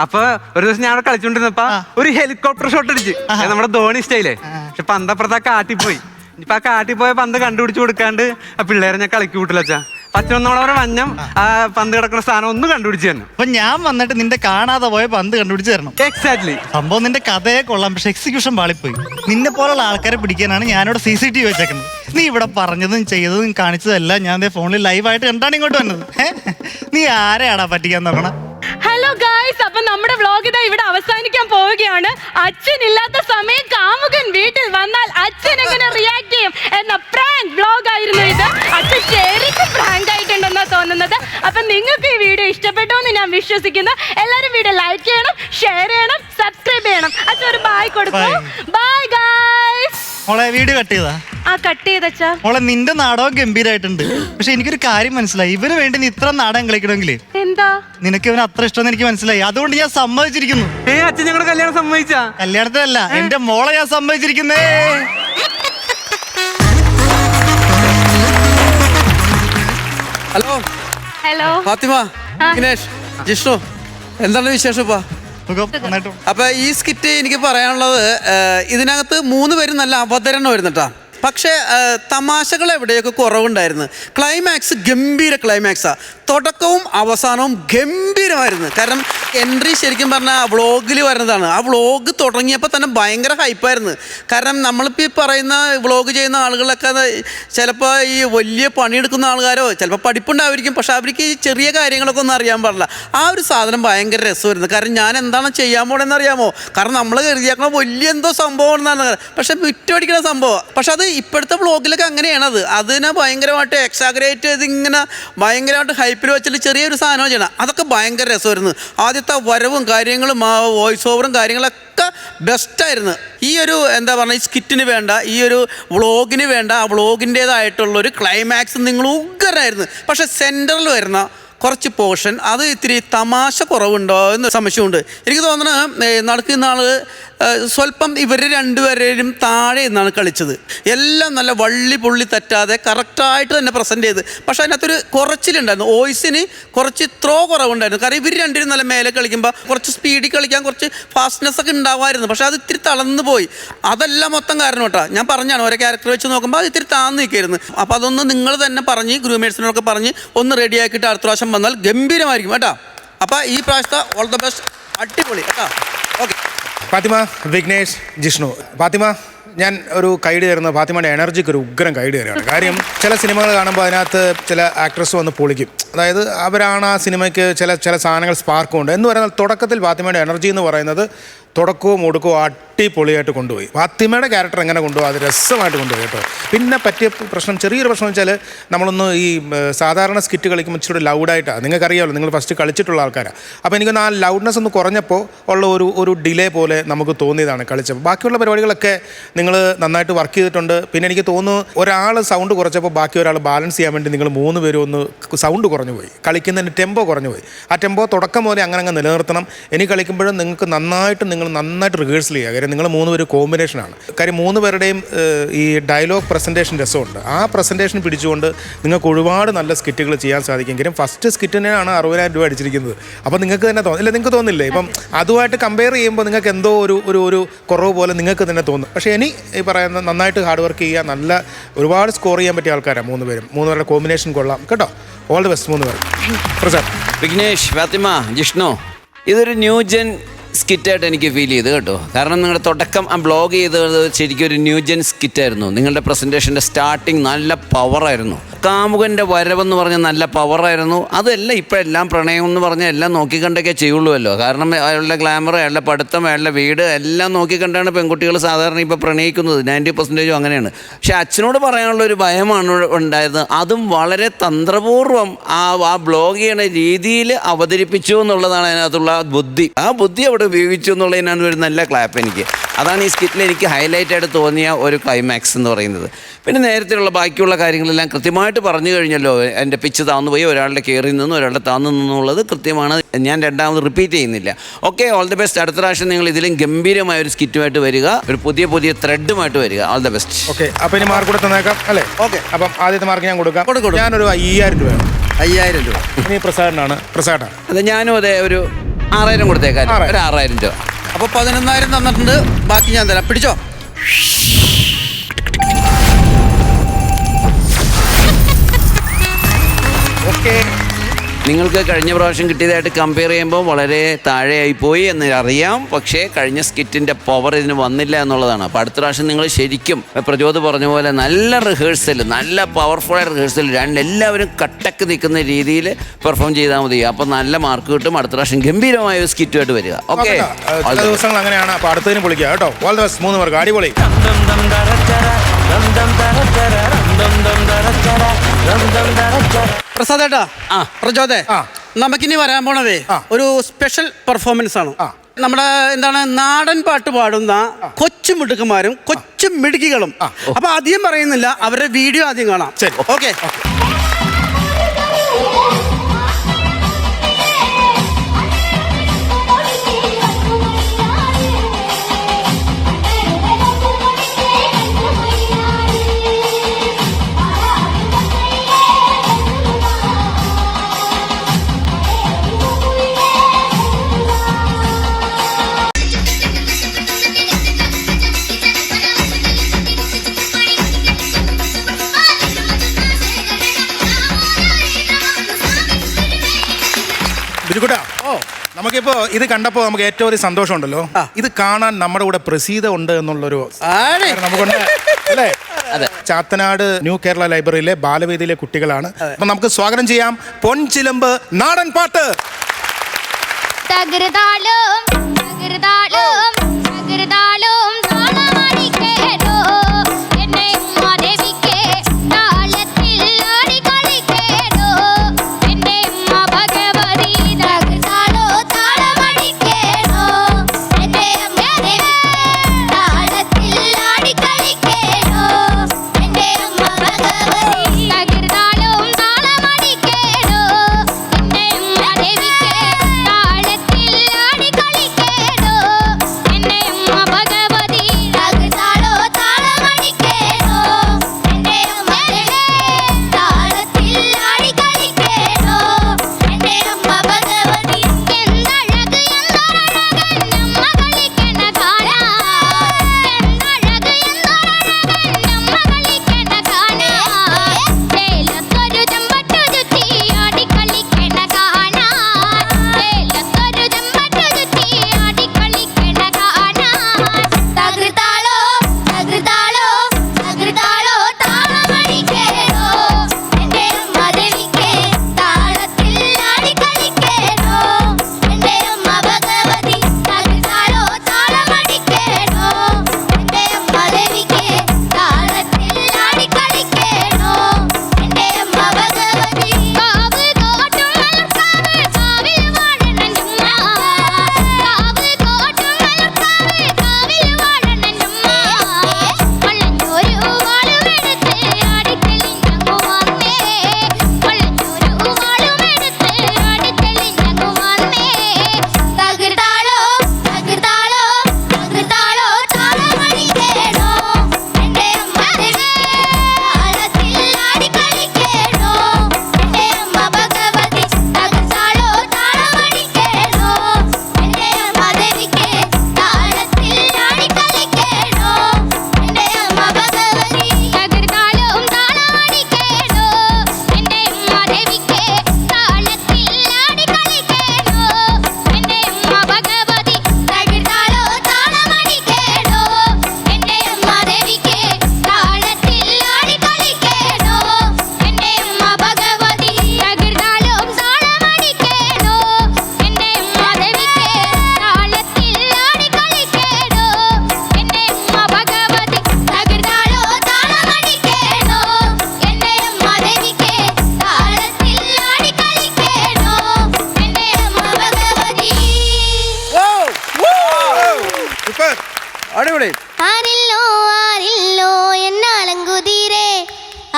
അപ്പൊ ഒരു ദിവസം ഞാൻ അവിടെ കളിച്ചോണ്ടിരുന്നപ്പോ ഒരു ഹെലികോപ്റ്റർ ഷോട്ട് അടിച്ച്, നമ്മുടെ ധോണി സ്റ്റൈലേ. പക്ഷെ പന്തപ്പുറത്ത് ആ കാട്ടിപ്പോയി. ഇപ്പൊ ആ കാട്ടിപ്പോയ പന്ത് കണ്ടുപിടിച്ച് കൊടുക്കാണ്ട് ആ പിള്ളേരെ ഞാൻ കളിക്ക് കൂട്ടില്ല. അച്ഛാ പച്ചൊന്നോളവരെ വഞ്ഞം ആ പന്ത് കിടക്കുന്ന സ്ഥാനം ഒന്ന് കണ്ടുപിടിച്ച് തന്നെ. അപ്പൊ ഞാൻ വന്നിട്ട് നിന്റെ കാണാതെ പോയ പന്ത് കണ്ടുപിടിച്ച് തരണം. എക്സാക്ട്ലി. സംഭവം നിന്റെ കഥയെ കൊള്ളാം, പക്ഷെ എക്സിക്യൂഷൻ പാളിപ്പോയി. നിന്നെ പോലുള്ള ആൾക്കാരെ പിടിക്കാനാണ് ഞാനിവിടെ CCTV വെച്ചേക്കുന്നത്. നീ ഇവിടെ പറഞ്ഞതും ചെയ്തതും കാണിച്ചതെല്ലാം ഞാൻ ഫോണിൽ ലൈവായിട്ട് കണ്ടാണ് ഇങ്ങോട്ട് വന്നത്. നീ ആരെയാടാ പറ്റിക്കാൻ നോക്കണം? ഹലോ ഗായ്സ്, അപ്പൊ നമ്മുടെ വ്ലോഗ് ഇതാ ഇവിടെ അവസാനിക്കാൻ പോവുകയാണ്. അച്ഛൻ ഇല്ലാത്ത സമയം കാമുകൻ വീട്ടിൽ വന്നാൽ അച്ഛൻ എങ്ങനെ റിയാക്ട് ചെയ്യും എന്ന പ്രാങ്ക് വ്ലോഗ് ആയിരുന്നു ഇത്. അച്ഛൻ ശരിക്കും പ്രാങ്ക് ആയിട്ടുണ്ടെന്നാ തോന്നുന്നത്. അപ്പൊ നിങ്ങൾക്ക് ഈ വീഡിയോ ഇഷ്ടപ്പെട്ടു എന്ന് ഞാൻ വിശ്വസിക്കുന്നു. എല്ലാരും വീഡിയോ ലൈക്ക് ചെയ്യണം, ഷെയർ ചെയ്യണം, സബ്സ്ക്രൈബ് ചെയ്യണം. അച്ഛൻ ഒരു ബൈ കൊടുക്കും. Bye guys. മോളെ വീഡിയോ കട്ട് ചെയ്താ? ആ കട്ട് ചെയ്തച്ചാ. മോളെ നിന്റെ നാടകം ഗംഭീരമായിട്ടുണ്ട്. പക്ഷെ എനിക്കൊരു കാര്യം മനസ്സിലായി, ഇവന് വേണ്ടി നീ ഇത്ര നാടകം കളിക്കണമെങ്കിലേ എന്താ നിനക്ക് ഇവന് അത്ര ഇഷ്ടമെന്ന് എനിക്ക് മനസ്സിലായി. അതുകൊണ്ട് ഞാൻ സമ്മതിച്ചിരിക്കുന്നു. അച്ഛൻ ഞങ്ങളുടെ കല്യാണം സമ്മതിച്ചാ? കല്യാണത്തിനല്ല, എന്റെ മോളെ ഞാൻ സമ്മതിച്ചിരിക്കുന്നേ. ഹലോ ഹലോ ഫാത്തിമ, ദിനേഷ്, ജിഷ്ണു, എന്താണ് വിശേഷം ഇപ്പൊ? അപ്പൊ ഈ സ്കിറ്റ് എനിക്ക് പറയാനുള്ളത്, ഇതിനകത്ത് 3 പേരും നല്ല അവതരണം വരുന്നുട്ടാ. പക്ഷേ തമാശകൾ എവിടെയൊക്കെ കുറവുണ്ടായിരുന്നു. ക്ലൈമാക്സ് ഗംഭീര ക്ലൈമാക്സാ. തുടക്കവും അവസാനവും ഗംഭീരമായിരുന്നു. കാരണം എൻട്രി ശരിക്കും പറഞ്ഞാൽ വ്ളോഗിൽ വരുന്നതാണ്. ആ വ്ളോഗ് തുടങ്ങിയപ്പോൾ തന്നെ ഭയങ്കര ഹൈപ്പായിരുന്നു. കാരണം നമ്മളിപ്പോൾ ഈ പറയുന്ന വ്ളോഗ് ചെയ്യുന്ന ആളുകളൊക്കെ ചിലപ്പോൾ ഈ വലിയ പണിയെടുക്കുന്ന ആൾക്കാരോ ചിലപ്പോൾ പഠിപ്പുണ്ടായിരിക്കും. പക്ഷെ അവർക്ക് ഈ ചെറിയ കാര്യങ്ങളൊക്കെ ഒന്നും അറിയാൻ പാടില്ല. ആ ഒരു സാധനം ഭയങ്കര രസമായിരുന്നു. കാരണം ഞാൻ എന്താണ് ചെയ്യാൻ പോകണമെന്ന് അറിയാമോ? കാരണം നമ്മൾ കരുതിയാക്കണം വലിയ എന്തോ സംഭവം എന്നാണ്, പക്ഷെ വിറ്റുപടിക്കുന്ന സംഭവം. പക്ഷെ അത് ഇപ്പോഴത്തെ വ്ളോഗിലൊക്കെ അങ്ങനെയാണത്. അതിനെ ഭയങ്കരമായിട്ട് എക്സാഗ്രേറ്റ് ചെയ്ത് ഇങ്ങനെ ഭയങ്കരമായിട്ട് ഹൈപ്പിൽ വെച്ചിട്ട് ചെറിയൊരു സാധനം ചെയ്യണം. അതൊക്കെ ഭയങ്കര രസമായിരുന്നു. ആദ്യത്തെ വരവും കാര്യങ്ങളും ആ വോയിസ് ഓവറും കാര്യങ്ങളൊക്കെ ബെസ്റ്റായിരുന്നു. ഈ ഒരു എന്താ പറയുക, ഈ സ്കിറ്റിന് വേണ്ട, ഈ ഒരു വ്ളോഗിന് വേണ്ട ആ വ്ളോഗിൻ്റേതായിട്ടുള്ളൊരു ക്ലൈമാക്സ് നിങ്ങൾ ഉഗ്രനായിരുന്നു. പക്ഷെ സെൻറ്ററിൽ വരുന്ന കുറച്ച് പോർഷൻ അത് ഇത്തിരി തമാശ കുറവുണ്ടോ എന്ന് സംശയമുണ്ട്. എനിക്ക് തോന്നുന്നത് നടക്കുന്ന ആൾ സ്വല്പം ഇവർ രണ്ടുപേരെയും താഴെ നിന്നാണ് കളിച്ചത്. എല്ലാം നല്ല വള്ളി പുള്ളി തെറ്റാതെ കറക്റ്റായിട്ട് തന്നെ പ്രസൻറ്റ് ചെയ്ത്. പക്ഷേ അതിനകത്തൊരു കുറച്ചിലുണ്ടായിരുന്നു. വോയിസിന് കുറച്ച് ത്രോ കുറവുണ്ടായിരുന്നു. കാരണം ഇവർ രണ്ടുപേരും നല്ല മേലെ കളിക്കുമ്പോൾ കുറച്ച് സ്പീഡിൽ കളിക്കാൻ കുറച്ച് ഫാസ്റ്റ്നെസ് ഒക്കെ ഉണ്ടാവുമായിരുന്നു. പക്ഷേ അത് ഇത്തിരി തളർന്നു പോയി. അതെല്ലാം മൊത്തം കാരണം കേട്ടോ. ഞാൻ പറഞ്ഞാണ് ഓരോ ക്യാരക്ടർ വെച്ച് നോക്കുമ്പോൾ അത് ഇത്തിരി താന്ന് നിൽക്കായിരുന്നു. അപ്പോൾ അതൊന്ന് നിങ്ങൾ തന്നെ പറഞ്ഞ് ഗ്രൂമേഴ്സിനോടൊക്കെ പറഞ്ഞ് ഒന്ന് റെഡിയാക്കിയിട്ട് അടുത്ത പ്രാവശ്യം വന്നാൽ ഗംഭീരമായിരിക്കും കേട്ടോ. അപ്പോൾ ഈ പ്രാവശ്യത്തെ ഓൾ ദ ബെസ്റ്റ്. അടിപൊളി കേട്ടോ. ഓക്കെ. ഫാത്തിമ, വിഘ്നേഷ്, ജിഷ്ണു. ഫാത്തിമ, ഞാൻ ഒരു കൈഡ് തരുന്നത് ഫാത്തിമയുടെ എനർജിക്ക് ഒരു ഉഗ്രം കൈഡ് തരുകയാണ്. കാര്യം ചില സിനിമകൾ കാണുമ്പോൾ അതിനകത്ത് ചില ആക്ട്രസ് വന്ന് പൊളിക്കും. അതായത് അവരാണ് ആ സിനിമയ്ക്ക് ചില സാധനങ്ങൾ സ്പാർക്കുണ്ട് എന്ന് പറയുന്നത്. തുടക്കത്തിൽ ഫാത്തിമയുടെ എനർജി എന്ന് പറയുന്നത് തുടക്കവും ഒടുക്കവും അടിപൊളിയായിട്ട് കൊണ്ടുപോയി. ഫാത്തിമയുടെ ക്യാരക്ടർ എങ്ങനെ കൊണ്ടുപോകും അത് രസമായിട്ട് കൊണ്ടുപോയി കേട്ടോ. പിന്നെ പറ്റിയ പ്രശ്നം, ചെറിയൊരു പ്രശ്നം വെച്ചാൽ നമ്മളൊന്ന് ഈ സാധാരണ സ്കിറ്റ് കളിക്കുമ്പോൾ ഇച്ചിരി ലൗഡായിട്ടാണ്. നിങ്ങൾക്കറിയാമല്ലോ, നിങ്ങൾ ഫസ്റ്റ് കളിച്ചിട്ടുള്ള ആൾക്കാരാണ്. അപ്പോൾ എനിക്കൊന്ന് ആ ലൗഡ്നെസ് ഒന്ന് കുറഞ്ഞപ്പോൾ ഉള്ള ഒരു ഡിലേ പോലെ നമുക്ക് തോന്നിയതാണ് കളിച്ചപ്പോൾ. ബാക്കിയുള്ള പരിപാടികളൊക്കെ നിങ്ങൾ നന്നായിട്ട് വർക്ക് ചെയ്തിട്ടുണ്ട്. പിന്നെ എനിക്ക് തോന്നുന്നു ഒരാൾ സൗണ്ട് കുറച്ചപ്പോൾ ബാക്കി ഒരാൾ ബാലൻസ് ചെയ്യാൻ വേണ്ടി നിങ്ങൾ 3 പേരും ഒന്ന് സൗണ്ട് കുറഞ്ഞു പോയി, കളിക്കുന്നതിന് ടെമ്പോ കുറഞ്ഞു പോയി. ആ ടെമ്പോ തുടക്കം പോലെ അങ്ങനെ നിലനിർത്തണം. ഇനി കളിക്കുമ്പോഴും നിങ്ങൾക്ക് നന്നായിട്ട് റിഹേഴ്സൽ ചെയ്യുക. കാര്യം നിങ്ങൾ 3 പേര് കോമ്പിനേഷനാണ്. കാര്യം 3 പേരുടെയും ഈ ഡയലോഗ് പ്രസൻറ്റേഷൻ രസമുണ്ട്. ആ പ്രസൻറ്റേഷൻ പിടിച്ചുകൊണ്ട് നിങ്ങൾക്ക് ഒരുപാട് നല്ല സ്കിറ്റുകൾ ചെയ്യാൻ സാധിക്കും. കാര്യം ഫസ്റ്റ് സ്കിറ്റിനാണ് 60,000 രൂപ അടിച്ചിരിക്കുന്നത്. അപ്പോൾ നിങ്ങൾക്ക് തന്നെ തോന്നില്ല, നിങ്ങൾക്ക് തോന്നില്ലേ? ഇപ്പം അതുമായിട്ട് കമ്പയർ ചെയ്യുമ്പോൾ നിങ്ങൾക്ക് എന്തോ ഒരു കുറവ് പോലെ നിങ്ങൾക്ക് തന്നെ തോന്നും. പക്ഷേ ഇനി ഈ പറയുന്ന നന്നായിട്ട് ഹാർഡ് വർക്ക് ചെയ്യുക, നല്ല ഒരുപാട് സ്കോർ ചെയ്യാൻ പറ്റിയ ആൾക്കാരാണ് 3 പേരും. 3 പേരുടെ കോമ്പിനേഷൻ കൊള്ളാം കേട്ടോ. ഓൾ ദി ബെസ്റ്റ് 3 പേർ. പ്രസാദ്, വിഘ്നേഷ്, ഫാത്തിമ, ജിഷ്ണു, ഇതൊരു ന്യൂജൻ സ്കിറ്റായിട്ട് എനിക്ക് ഫീൽ ചെയ്തു കേട്ടോ. കാരണം നിങ്ങളുടെ തുടക്കം ആ ബ്ലോഗ് ചെയ്തത് ശരിക്കും ഒരു ന്യൂജൻ സ്കിറ്റായിരുന്നു. നിങ്ങളുടെ പ്രസൻറ്റേഷൻ്റെ സ്റ്റാർട്ടിങ് നല്ല പവറായിരുന്നു. കാമുകൻ്റെ വരവെന്ന് പറഞ്ഞാൽ നല്ല പവറായിരുന്നു. അതല്ല ഇപ്പോഴെല്ലാം പ്രണയം എന്ന് പറഞ്ഞാൽ എല്ലാം നോക്കിക്കണ്ടൊക്കെ ചെയ്യുള്ളൂല്ലോ. കാരണം അയാളുടെ ഗ്ലാമർ, അയാളുടെ പഠിത്തം, അയാളുടെ വീട് എല്ലാം നോക്കിക്കണ്ടാണ് പെൺകുട്ടികൾ സാധാരണ ഇപ്പോൾ പ്രണയിക്കുന്നത്. 90% അങ്ങനെയാണ്. പക്ഷെ അച്ഛനോട് പറയാനുള്ള ഒരു ഭയമാണ് ഉണ്ടായത്. അതും വളരെ തന്ത്രപൂർവ്വം ആ ബ്ലോഗ് ചെയ്യണ രീതിയിൽ അവതരിപ്പിച്ചു എന്നുള്ളതാണ് അതിനകത്തുള്ള ബുദ്ധി. ആ ബുദ്ധി അവിടെ ഉപയോഗിച്ചു എന്നുള്ളതിനാണ് ഒരു നല്ല ക്ലാപ്പ് എനിക്ക്. അതാണ് ഈ സ്കിറ്റിൽ എനിക്ക് ഹൈലൈറ്റ് ആയിട്ട് തോന്നിയ ഒരു ക്ലൈമാക്സ് എന്ന് പറയുന്നത്. പിന്നെ നേരത്തെയുള്ള ബാക്കിയുള്ള കാര്യങ്ങളെല്ലാം കൃത്യമായിട്ട് പറഞ്ഞു കഴിഞ്ഞല്ലോ. എൻ്റെ പിച്ച് താന്നു പോയി, ഒരാളുടെ കയറി നിന്നു, ഒരാളുടെ താന്നു നിന്നുള്ളത് കൃത്യമാണ്. ഞാൻ രണ്ടാമത് റിപ്പീറ്റ് ചെയ്യുന്നില്ല. Okay, all the best. അടുത്ത പ്രാവശ്യം നിങ്ങൾ ഇതിലും ഗംഭീരമായ ഒരു സ്കിറ്റുമായിട്ട് വരിക, ഒരു പുതിയ ത്രെഡുമായിട്ട് വരിക. All the best. ഓക്കെ, അപ്പോൾ ഇനി മാർക്ക് കൂടെ തന്നേക്കാം അല്ലേ? ഓക്കെ, അപ്പം ആദ്യത്തെ മാർക്ക് ഞാൻ കൊടുക്കാം. ഞാനൊരു 5,000 രൂപ. 5,000 രൂപ. ഇനി പ്രസാദാണ്. അതെ, ഞാനും അതെ ഒരു 6,000 കൊടുത്തേക്കാം. ഒരു 6,000 രൂപ. അപ്പോൾ 11,000 തന്നിട്ടുണ്ട്. ബാക്കി ഞാൻ തരാം, പിടിച്ചോ. ഓക്കെ, നിങ്ങൾക്ക് കഴിഞ്ഞ പ്രാവശ്യം കിട്ടിയതായിട്ട് കമ്പയർ ചെയ്യുമ്പോൾ വളരെ താഴെയായിപ്പോയി എന്ന് അറിയാം. പക്ഷേ കഴിഞ്ഞ സ്കിറ്റിൻ്റെ പവർ ഇതിന് വന്നില്ല എന്നുള്ളതാണ്. അപ്പോൾ അടുത്ത പ്രാവശ്യം നിങ്ങൾ ശരിക്കും പ്രചോദ് പറഞ്ഞ പോലെ നല്ല റിഹേഴ്സൽ, നല്ല പവർഫുള്ളായ റിഹേഴ്സൽ, എല്ലാവരും കട്ടക്ക് നിൽക്കുന്ന രീതിയിൽ പെർഫോം ചെയ്താൽ മതി. അപ്പോൾ നല്ല മാർക്ക് കിട്ടും. അടുത്ത പ്രാവശ്യം ഗംഭീരമായ ഒരു സ്കിറ്റുമായിട്ട് വരിക. ഓക്കെ, ദിവസങ്ങൾ അങ്ങനെയാണ്. അപ്പോൾ അടുത്തതിന് പൊളിക്കുക കേട്ടോ. ഓൾ ദി ബെസ്റ്റ് 3 പേർക്ക്. അടിപൊളി. പ്രസാദേട്ടാ, പ്രചോദേ, നമുക്കിനി വരാൻ പോണതേ ഒരു സ്പെഷ്യൽ പെർഫോമൻസ് ആണ്. നമ്മുടെ എന്താണ് നാടൻ പാട്ട് പാടുന്ന കൊച്ചു മിടുക്കന്മാരും കൊച്ചു മിടുക്കികളും. അപ്പൊ അധികം പറയുന്നില്ല, അവരുടെ വീഡിയോ ആദ്യം കാണാം. ഓക്കെ. ബിജുക്കുട്ടാ, നമുക്കിപ്പോ ഇത് കണ്ടപ്പോ നമുക്ക് ഏറ്റവും ഒരു സന്തോഷമുണ്ടല്ലോ. ഇത് കാണാൻ നമ്മുടെ കൂടെ പ്രസീത ഉണ്ട് എന്നുള്ളൊരു നമുക്കുണ്ട് അല്ലേ? ചാത്തനാട് ന്യൂ കേരള ലൈബ്രറിയിലെ ബാലവേദിയിലെ കുട്ടികളാണ്. അപ്പൊ നമുക്ക് സ്വാഗതം ചെയ്യാം പൊൻചിലമ്പ് നാടൻ പാട്ട്. ഭഗവതി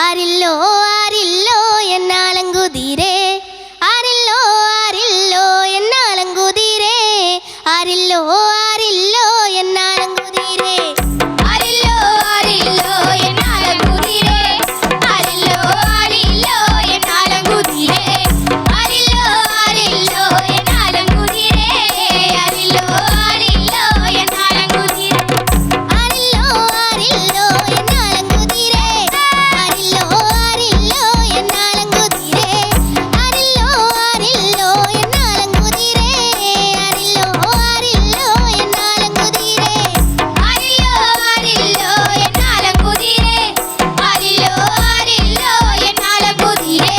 ആരില്ലോ ആരില്ലോ എന്നാലങ്കുതിരേ ആരില്ലോ ആരില്ലോ എന്നാലങ്കുതിരേ ആരില്ലോ ആരില്ലോ എന്നാലങ്കുതിരേ ആരില്ലോ ആരില്ലോ എന്നാലങ്കുതിരേ ആരില്ലോ ആരില്ലോ എന്നാലങ്കുതിരേ ആരില്ലോ ആരില്ലോ എന്നാലങ്കുതിരേ ആരില്ലോ ആരില്ലോ എന്നാലങ്കുതിരേ ആരില്ലോ ആരില്ലോ എന്നാലങ്കുതിരേ ആരില്ലോ ആരില്ലോ എന്നാലങ്കുതിരേ ആരില്ലോ ആരില്ലോ എന്നാലങ്കുതിരേ ആരില്ലോ ആരില്ലോ എന്നാലങ്കുതിരേ ആരില്ലോ ആരില്ലോ എന്നാലങ്കുതിരേ ആരില്ലോ ആരില്ലോ എന്നാലങ്കുതിരേ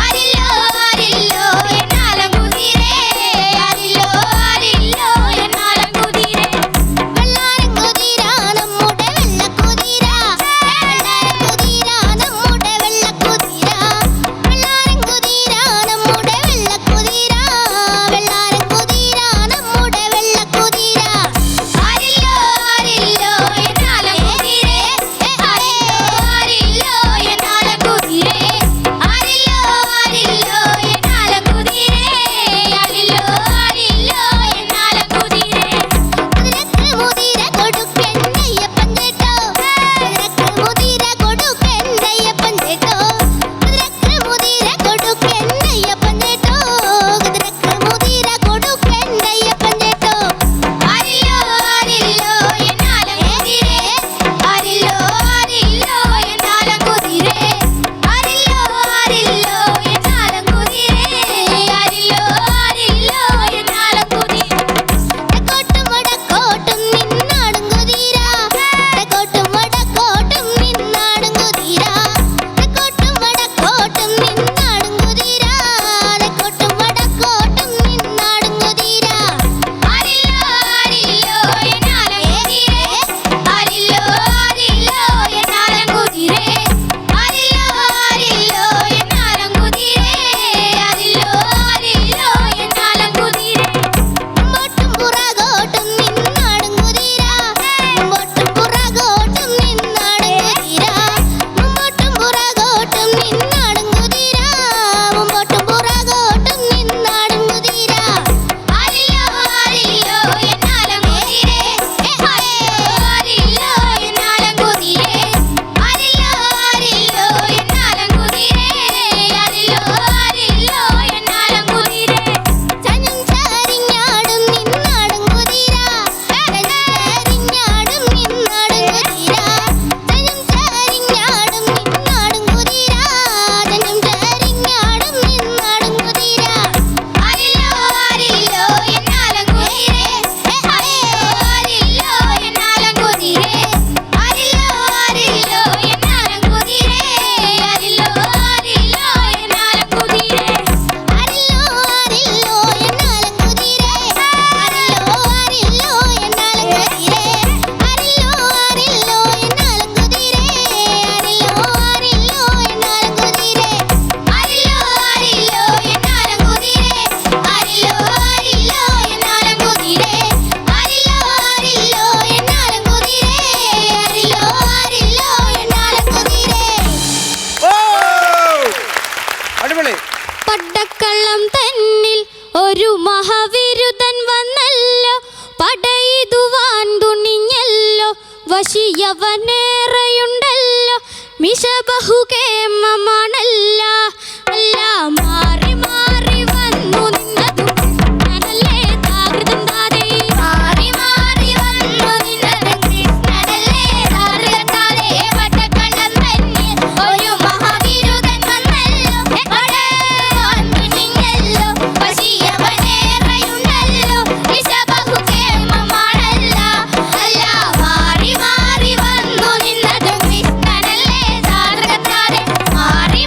ആരില്ലോ ആരില്ലോ എന്നാലങ്കുതിരേ ആരില്ലോ ആരില്ലോ എന്നാലങ്കുതിരേ വെള്ളാരംകുതിര നമ്മുടെ വെള്ളക്കുതിര വെള്ളാരംകുതിര നമ്മുടെ വെള്ളക്കുതിര വെള്ളാരംകുതിര നമ്മുടെ വെള്ളക്കുതിര വെള്ളാരംകുതിര നമ്മുടെ വെള്ളക്കുതിര ആരില്ലോ ആരില്ലോ എന്നാലങ്കുതിരേ ആരില്ലോ ആരില്ലോ എന്നാലങ്കുതിരേ ആരില്ലോ ആരില്ലോ എന്നാലങ്കുതിരേ ആരില്ലോ ആരില്ലോ എന്നാലങ്കുതിരേ കുതിരക്ക് മുതിര കൊടുക്കണ്ടയ്യപ്പൻ ചേട്ടോ കുതിരക്ക് മുതിര കൊടുക്കണ്ടയ്യപ്പൻ ചേട്ടോ കുതിരക്ക് മുതിര കൊടുക്കണ്ടയ്യപ്പൻ ചേട്ടോ കുതിരക്ക് മുതിര കൊടുക്കണ്ടയ്യപ്പൻ ചേട്ടോ ആരില്ലോ ആരില്ലോ എന്നാലങ്കുതിരേ ആരില്ലോ ആരില്ലോ എന്നാലങ്കുതിരേ ആരില്ലോ ആരില്ലോ എന്നാലങ്കുതിരേ ആരില്ലോ ആരില്ലോ എന്നാലങ്കുതിരേ തെക്കോട്ടും വടക്കോട്ടും നിന്നാടും കുതിര തെക്കോട്ടും വടക്കോട്ടും നിന്നാടും കുതിര തെക്കോട്ടും വടക്കോട്ടും നിന്നാടും കുതിര തെക്കോട്ടും വടക്കോട്ടും നിന്നാടും കുതിര ആരില്ലോ ആരില്ലോ എന്നാലങ്കുതിരേ ആരില്ലോ ആരില്ലോ എന്നാലങ്കുതിരേ ആരില്ലോ ആരില്ലോ എന്നാലങ്കുതിരേ ആരില്ലോ ആരില്ലോ എന്നാലങ്കുതിരേ മുമ്പോട്ടും പുറകോട്ടും നിന്നാടും കുതിര മുമ്പോട്ടും പുറകോട്ടും നിന്നാടും കുതിര മുമ്പോട്ടും പുറകോട്ടും നിന്നാടും കുതിര മുമ്പോട്ടും പുറകോട്ടും നിന്നാടും കുതിര ആരില്ലോ ആരില്ലോ എന്നാലങ്കുതിരേ ആരില്ലോ എന്നാലങ്കുതിരേ ആരില്ലോ ആരില്ലോ എന്നാലങ്കുതിരേ ആരില്ലോ ആരില്ലോ എന്നാലങ്കുതിരേ ചനും ചാരിഞ്ഞാടും നിന്നാടും കുതിര ചനും ചാരിഞ്ഞാടും നിന്നാടും കുതിര ചനും ചാരിഞ്ഞാടും നിന്നാടും കുതിര ചനും ചാരിഞ്ഞാടും നിന്നാടും കുതിര ആരില്ലോ ആരില്ലോ എന്നാലങ്കുതിരേ ആരില്ലോ ആരില്ലോ എന്നാലങ്കുതിരേ ആരില്ലോ ആരില്ലോ എന്നാലങ്കുതിരേ ആരില്ലോ ആരില്ലോ എന്നാലങ്കുതിരേ ആരില്ലോ ആരില്ലോ എന്നാലങ്കുതിരേ ആരില്ലോ ആരില്ലോ എന്നാലങ്കുതിരേ ആരില്ലോ ആരില്ലോ എന്നാലങ്കുതിരേ ആരില്ലോ ആരില്ലോ എന്നാലങ്കുതിരേ ആരില്ലോ ആരില്ലോ എന്നാലങ്കുതിരേ ആരില്ലോ ആരില്ലോ എന്നാലങ്കുതിരേ ആരില്ലോ ആരില്ലോ എന്നാലങ്കുതിരേ ആരില്ലോ ആരില്ലോ എന്നാലങ്കുതിരേ അടിപൊളി. പടക്കള്ളം തന്നിൽ ഒരു മഹാവിരുദ്ധൻ വന്നല്ലോ പടയിതുവാൻ തുണിഞ്ഞല്ലോ വശിയവനേറെയുണ്ടല്ലോ മിശ ബഹുകേമമാണല്ല അല്ല മാറി മാറി വന്നു നിന്നതും കൃഷ്ണനല്ലേ താകൃതം താതേ മാറി മാറി വന്നു നിന്നതും കൃഷ്ണനല്ലേ താകൃതം താതേ പടക്കള്ളം തന്നിൽ ഒരു മഹാവിരുദ്ധൻ വന്നല്ലോ പടയിതുവാൻ തുണിഞ്ഞല്ലോ വശിയവനേറെയുണ്ടല്ലോ മിശ ബഹുകേമമാണല്ല അല്ല മാറി മാറി വന്നു നിന്നതും കൃഷ്ണനല്ലേ താകൃതം താതേ മാറി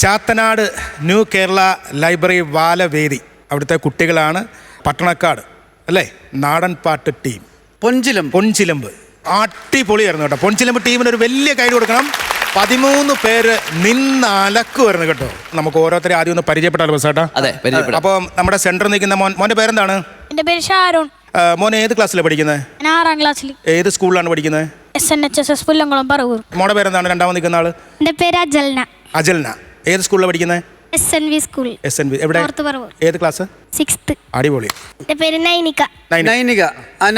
ചാത്തനാട് ന്യൂ കേരള ലൈബ്രറി ബാലവേദി അവിടുത്തെ കുട്ടികളാണ്. പട്ടണക്കാട് അല്ലേ, നാടൻ പാട്ട് ടീം പൊൻചിലമ്പ് അടിപൊളിയായിരുന്നു കേട്ടോ. പൊൻചിലമ്പ് ടീമിന് ഒരു വലിയ കൈ കൊടുക്കണം. 13 പേര് നിന്നലക്കുമായിരുന്നു കേട്ടോ. നമുക്ക് ഓരോരുത്തരെ ആദ്യം ഒന്ന് പരിചയപ്പെട്ടാലോ ബസ്സേട്ടാ? അതെ, പരിചയപ്പെടാം. അപ്പോൾ നമ്മുടെ സെന്ററിൽ നിൽക്കുന്ന മോന്റെ പേരെന്താണ്? എന്റെ പേര് ഷാരോൺ. മോൻ ഏത് ക്ലാസ്സിലാണ് പഠിക്കുന്നത്? ഞാൻ 6ാം ക്ലാസ്സിൽ. ഏത് സ്കൂളിലാണ് പഠിക്കുന്നത്? SNHSS പുല്ലംകുളം പറവൂർ. മോടെ പേരെന്താണ് രണ്ടാമത് നിൽക്കുന്ന ആള്? എന്റെ പേര് അജൽന. അജൽന. ഏത് സ്കൂളിലാണ് പഠിക്കുന്നത്? SNV school. SNV എവിടെ? നോർത്ത് പറവൂർ. ഏത് ക്ലാസ്? 6th. അടിപൊളി. എന്റെ പേര് നൈനിക.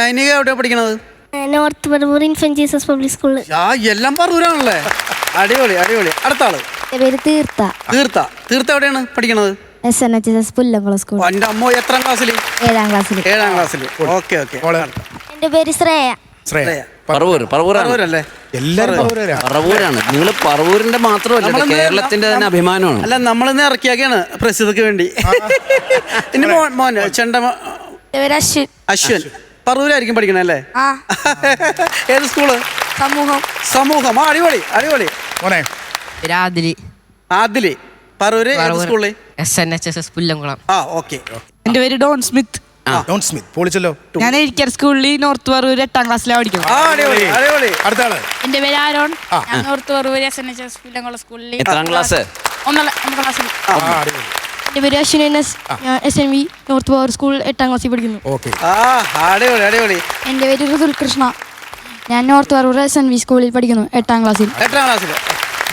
നൈനിക എവിടെയാ പഠിക്കണത്? North Paravur infant Jesus public സ്കൂളിൽ. എല്ലാം പറവൂരാണല്ലേ. അടിപൊളി. അടുത്ത ആള്? എന്റെ പേര് തീർത്ത എവിടെയാണ് പഠിക്കണത്? SNHSS Pullamkulam school. എന്റെ അമ്മ എത്രാം ക്ലാസ്സിൽ? 7ാം ക്ലാസ്സിൽ. 7ാം ക്ലാസ്സിൽ. ഓക്കെ. എന്റെ പേര് ശ്രേയ. പറവൂരല്ലേ? എല്ലാരും പറവൂരാണ്. നിങ്ങൾ പറവൂരിന്റെ മാത്രമല്ല, കേരളത്തിന്റെ തന്നെ അഭിമാനമാണ്. അല്ല, നമ്മളിന്ന് ഇറക്കിയാക്കാണ് പ്രസിദ്ധക്ക് വേണ്ടി. ഇനി മോൻ എന്റെ പേര് അശ്വൻ. പറവൂരായിരിക്കും പഠിക്കണേ അല്ലേ? ഏത് സ്കൂള്? സമൂഹം. അടിപൊളി. മോനെ ആദിലി. പറവൂര് ഏത് സ്കൂളിൽ? SNHSS പുല്ലംകുളം. ഓക്കെ. എന്റെ പേര് ഡോൺ സ്മിത്ത്. പൊളിച്ചല്ലോ. ഞാൻ ഇരിക്കർ സ്കൂളിൽ നോർത്ത് പറവൂർ 8ാം ക്ലാസ്സിലാണ് പഠിക്കുന്നത്. അടിപൊളി. അടുത്ത ആള്? എന്റെ പേര് ആരോൺ. ഞാൻ നോർത്ത് പറവൂർ SNHSS പുല്ലംകുളം സ്കൂളിൽ എത്രാം ക്ലാസ്? 1ാം ക്ലാസ്സിൽ. അടിപൊളി. എന്റെ പേര് അശ്വിൻ ഞാൻ SNV നോർത്ത് പവർ സ്കൂൾ 8ാം ക്ലാസ്സിൽ പഠിക്കുന്നു. അടിപൊളി. എന്റെ പേര് ഋതുൽ കൃഷ്ണ. ഞാൻ നോർത്ത് പറവൂർ SNV സ്കൂളിൽ പഠിക്കുന്നു 8ാം ക്ലാസ്സിൽ.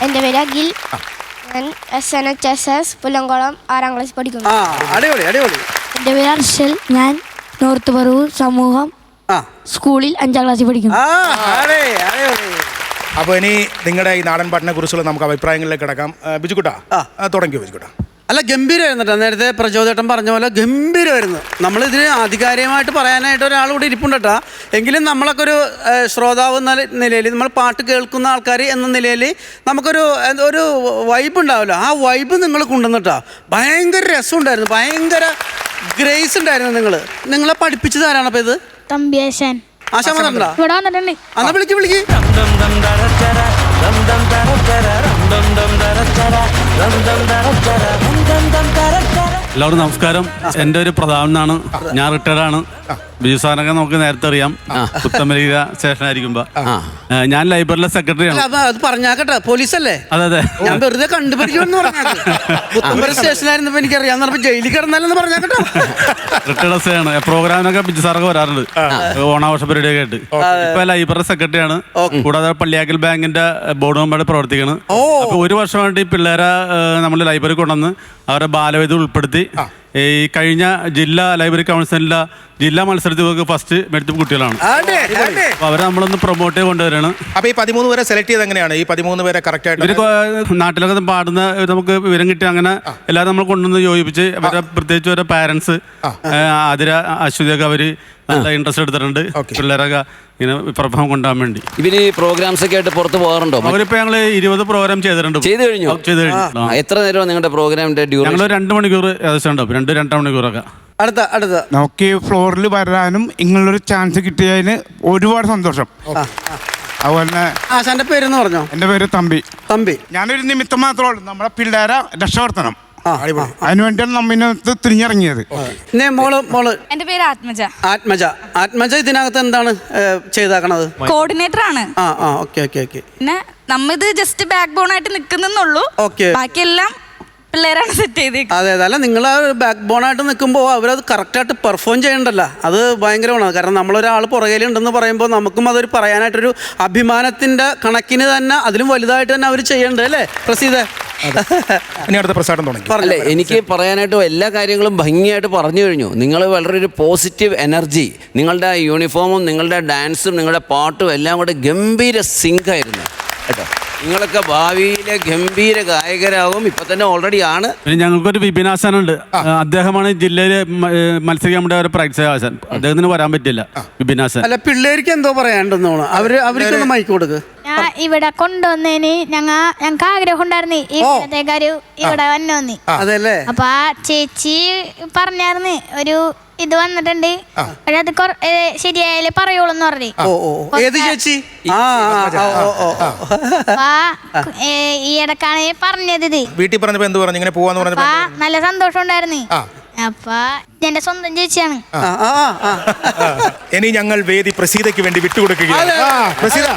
എന്റെ പേര് അഖിൽ. ഞാൻ SNHSS പുല്ലംകുളം 6ാം ക്ലാസ്സിൽ പഠിക്കുന്നു. അടിപൊളി. എന്റെ പേര് അർഷൽ. ഞാൻ നോർത്ത് പറവൂർ സമൂഹം സ്കൂളിൽ 5ാം ക്ലാസ്സിൽ പഠിക്കുന്നു. അപ്പൊ ഇനി നിങ്ങളുടെ ഈ നാടൻ പാട്ടിനെ കുറിച്ചുള്ള നമുക്ക് അഭിപ്രായങ്ങളിലേക്ക് കിടക്കാം. ബിജുക്കുട്ടാ തുടങ്ങിയോ? ബിജുക്കുട്ടാ. അല്ല, ഗംഭീരമായിരുന്നു കേട്ടോ. നേരത്തെ പ്രചോദേട്ടൻ പറഞ്ഞ പോലെ ഗംഭീരമായിരുന്നു. നമ്മളിതിന് ആധികാരികമായിട്ട് പറയാനായിട്ട് ഒരാൾ കൂടി ഇരിപ്പുണ്ട് കേട്ടോ. എങ്കിലും നമ്മളൊക്കെ ഒരു ശ്രോതാവ് എന്ന നിലയിൽ, നമ്മൾ പാട്ട് കേൾക്കുന്ന ആൾക്കാർ എന്ന നിലയിൽ നമുക്കൊരു വൈബ് ഉണ്ടാവില്ല. ആ വൈബ് നിങ്ങൾ കൊണ്ടുവന്നിട്ടാ ഭയങ്കര രസമുണ്ടായിരുന്നു, ഭയങ്കര ഗ്രേസ് ഉണ്ടായിരുന്നു. നിങ്ങളെ പഠിപ്പിച്ചത് ആരാണ് അപ്പൊ ഇത്? തമ്പിയാശാൻ. ആശാൻ വന്നിട്ടുണ്ടോ? ഇവിടെ വന്നിട്ടുണ്ട്. എന്നാ വിളിക്ക്. എല്ലാവരും നമസ്കാരം. എൻ്റെ ഒരു പ്രധാനാണ്. ഞാൻ റിട്ടയർഡാണ്. ബിജു സാറിനൊക്കെ നമുക്ക് നേരത്തെ അറിയാം, പുത്തമലിക സ്റ്റേഷനായിരിക്കുമ്പോ. ഞാൻ ലൈബ്രറിയിലെ സെക്രട്ടറിയാണ്. അത് പറഞ്ഞാക്കട്ടെ, പോലീസല്ലേ? അതെ. ഞാൻ വെറുതെ കണ്ടുപിടിക്കുമെന്ന് പറഞ്ഞു. സ്റ്റേഷനായിരുന്നപ്പോ എനിക്കറിയാം. ജയിലിൽ കിടന്നാലെന്ന് പറഞ്ഞാക്കട്ടെ. റിട്ടയർഡ് ആണ്. പ്രോഗ്രാമിനൊക്കെ ബിജു സാറൊക്കെ വരാറുണ്ട്, ഓണാഘോഷ പരിപാടിയൊക്കെ ആയിട്ട്. ഇപ്പൊ ലൈബ്രറി സെക്രട്ടറിയാണ്. കൂടാതെ പള്ളിയാക്കൽ ബാങ്കിന്റെ ബോർഡ് മെമ്പറായിട്ട് പ്രവർത്തിക്കണം. അപ്പൊ ഒരു വർഷമായിട്ട് ഈ പിള്ളേരെ നമ്മൾ ലൈബ്രറി കൊണ്ടുവന്ന് അവരുടെ ബാലവേദി ഉൾപ്പെടുത്തി ഈ കഴിഞ്ഞ ജില്ലാ ലൈബ്രറി കൗൺസിലിന്റെ ജില്ലാ മത്സരത്തിൽ ഫസ്റ്റ് മെടുത്ത കുട്ടികളാണ്. അപ്പൊ അവരെ നമ്മളൊന്ന് പ്രൊമോട്ട് ചെയ്ത് കൊണ്ടുവരാണ്. അപ്പൊ ഈ 13 പേരെ സെലക്ട് ചെയ്ത് എങ്ങനെയാണ് ഈ 13 പേരെ കറക്റ്റ് ആയിട്ട്? ഇവര് നാട്ടിലൊക്കെ പാടുന്ന നമുക്ക് വിവരം കിട്ടി. അങ്ങനെ എല്ലാവരും നമ്മൾ കൊണ്ടുവന്ന് യോജിപ്പിച്ച് അവരെ പ്രത്യേകിച്ച് അവരുടെ പാരന്റ്സ് ആതിര അശ്വതിയൊക്കെ അവര് നല്ല ഇൻട്രസ്റ്റ് എടുത്തിട്ടുണ്ട്. പിള്ളേരൊക്കെ ഇങ്ങനെ പെർഫോം കൊണ്ടുപോകാൻ വേണ്ടി. ഇവര് പ്രോഗ്രാംസ് ഒക്കെ ആയിട്ട് പുറത്ത് പോകാറുണ്ടോ? അവരിപ്പോ ഞങ്ങള് 20 പ്രോഗ്രാം ചെയ്തിട്ടുണ്ട്. ചെയ്ത് കഴിഞ്ഞു. എത്ര നേരമാണ് നിങ്ങളുടെ പ്രോഗ്രാമിന്റെ ഡ്യൂറേഷൻ? ഞങ്ങൾ 2 മണിക്കൂർ ഏകദേശം ഉണ്ടാവും. 2-2.5 മണിക്കൂറൊക്കെ. അടുത്ത നമുക്ക് ഈ ഫ്ലോറിൽ വരാനും ഇങ്ങനൊരു ചാൻസ് കിട്ടിയതിന് ഒരുപാട് സന്തോഷം. അതുപോലെ തന്നെ ആശാന്റെ പേരെന്ന് പറഞ്ഞോ? എന്റെ പേര് തമ്പി. ഞാനൊരു നിമിത്തം മാത്രമേ നമ്മുടെ പിള്ളേരെ രക്ഷപ്പെടുത്തണം. അതിനുവേണ്ടിയാണ് നമ്മിനകത്ത് തിരിഞ്ഞിറങ്ങിയത്. മോള്. എന്റെ പേര് ആത്മജ ഇതിനകത്ത് എന്താണ് ചെയ്താക്കണത്? കോർഡിനേറ്റർ ആണ്. ഓക്കെ. പിന്നെ നമ്മിത് ജസ്റ്റ് ബാക്ക് ബോൺ ആയിട്ട് നിൽക്കുന്നുള്ളൂ. ബാക്കിയെല്ലാം പിള്ളേരാണ് സെറ്റ് ചെയ്തേക്കുന്നത്. അതെ. അല്ല, നിങ്ങൾ ബാക്ക് ബോൺ ആയിട്ട് നിൽക്കുമ്പോൾ അവരത് കറക്റ്റായിട്ട് പെർഫോം ചെയ്യണ്ടല്ല, അത് ഭയങ്കരമാണ്. കാരണം നമ്മളൊരാൾ പുറകിലുണ്ടെന്ന് പറയുമ്പോൾ നമുക്കും അതൊരു പറയാനായിട്ടൊരു അഭിമാനത്തിന്റെ കണക്കിന് തന്നെ അതിലും വലുതായിട്ട് തന്നെ അവർ ചെയ്യണ്ടേ അല്ലേ പ്രസീദ്? അല്ലേ, എനിക്ക് പറയാനായിട്ട് എല്ലാ കാര്യങ്ങളും ഭംഗിയായിട്ട് പറഞ്ഞു കഴിഞ്ഞു. നിങ്ങൾ വളരെ ഒരു പോസിറ്റീവ് എനർജി, നിങ്ങളുടെ യൂണിഫോമും നിങ്ങളുടെ ഡാൻസും നിങ്ങളുടെ പാട്ടും എല്ലാം കൂടെ ഗംഭീര സിങ്ക് ആയിരുന്നു കേട്ടോ. നിങ്ങളൊക്കെ ഭാവിയിലെ ഗംഭീര ഗായകരാകും. ഇപ്പൊ തന്നെ ഓൾറെഡി ആണ്. ഞങ്ങൾക്കൊരു വിപിനാശാനുണ്ട്. അദ്ദേഹമാണ് ജില്ലയിലെ മത്സരിക്കാൻ വേണ്ടി അവരെ പ്രൈസ് ആശാൻ. അദ്ദേഹത്തിന് വരാൻ പറ്റില്ല. വിപിനാശാൻ. അല്ല, പിള്ളേർക്ക് എന്തോ പറയാണ്ടെന്നോ അവർക്ക് മൈക്ക് കൊടുക്ക്. ഇവിടെ കൊണ്ടുവന്നതിന് ഞങ്ങൾക്ക് ആഗ്രഹം ഉണ്ടായിരുന്നു ഈ ഇവിടത്തേക്കാര് ഇവിടെ വന്നോന്നി. അതല്ലേ? അപ്പൊ ആ ചേച്ചി പറഞ്ഞായിരുന്നു ഒരു ഇത് വന്നിട്ടുണ്ട്, പക്ഷെ അത് ശരിയായാലേ പറയുള്ളൂ എന്ന് പറഞ്ഞു. ഏത് ചേച്ചി? ഈ ഇടക്കാണ് പറഞ്ഞത് ഇത്. വീട്ടിൽ പറഞ്ഞപ്പോ എന്ത് പറഞ്ഞു? ഇങ്ങനെ പോവാന്ന് പറഞ്ഞപ്പോ നല്ല സന്തോഷം ഉണ്ടായിരുന്നു. അപ്പൊ എന്റെ സ്വന്തം ചേച്ചിയാണ്. ഇനി ഞങ്ങൾ വേദി പ്രസീതയ്ക്ക് വേണ്ടി വിട്ടുകൊടുക്കുകയാണ്. പ്രസീത,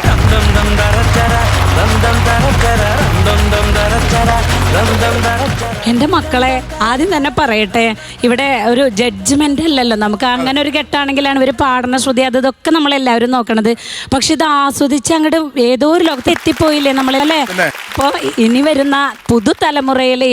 എന്റെ മക്കളെ ആദ്യം തന്നെ പറയട്ടെ, ഇവിടെ ഒരു ജഡ്ജ്മെന്റ് അല്ലല്ലോ. നമുക്ക് അങ്ങനെ ഒരു കെട്ടാണെങ്കിലാണ് ഇവർ പാടുന്ന ശ്രുതി അതൊക്കെ നമ്മളെല്ലാവരും നോക്കണത്. പക്ഷെ ഇത് ആസ്വദിച്ച് അങ്ങോട്ട് ഏതോ ഒരു ലോകത്ത് എത്തിപ്പോയില്ലേ നമ്മളല്ലേ. അപ്പോൾ ഇനി വരുന്ന പുതുതലമുറയിലെ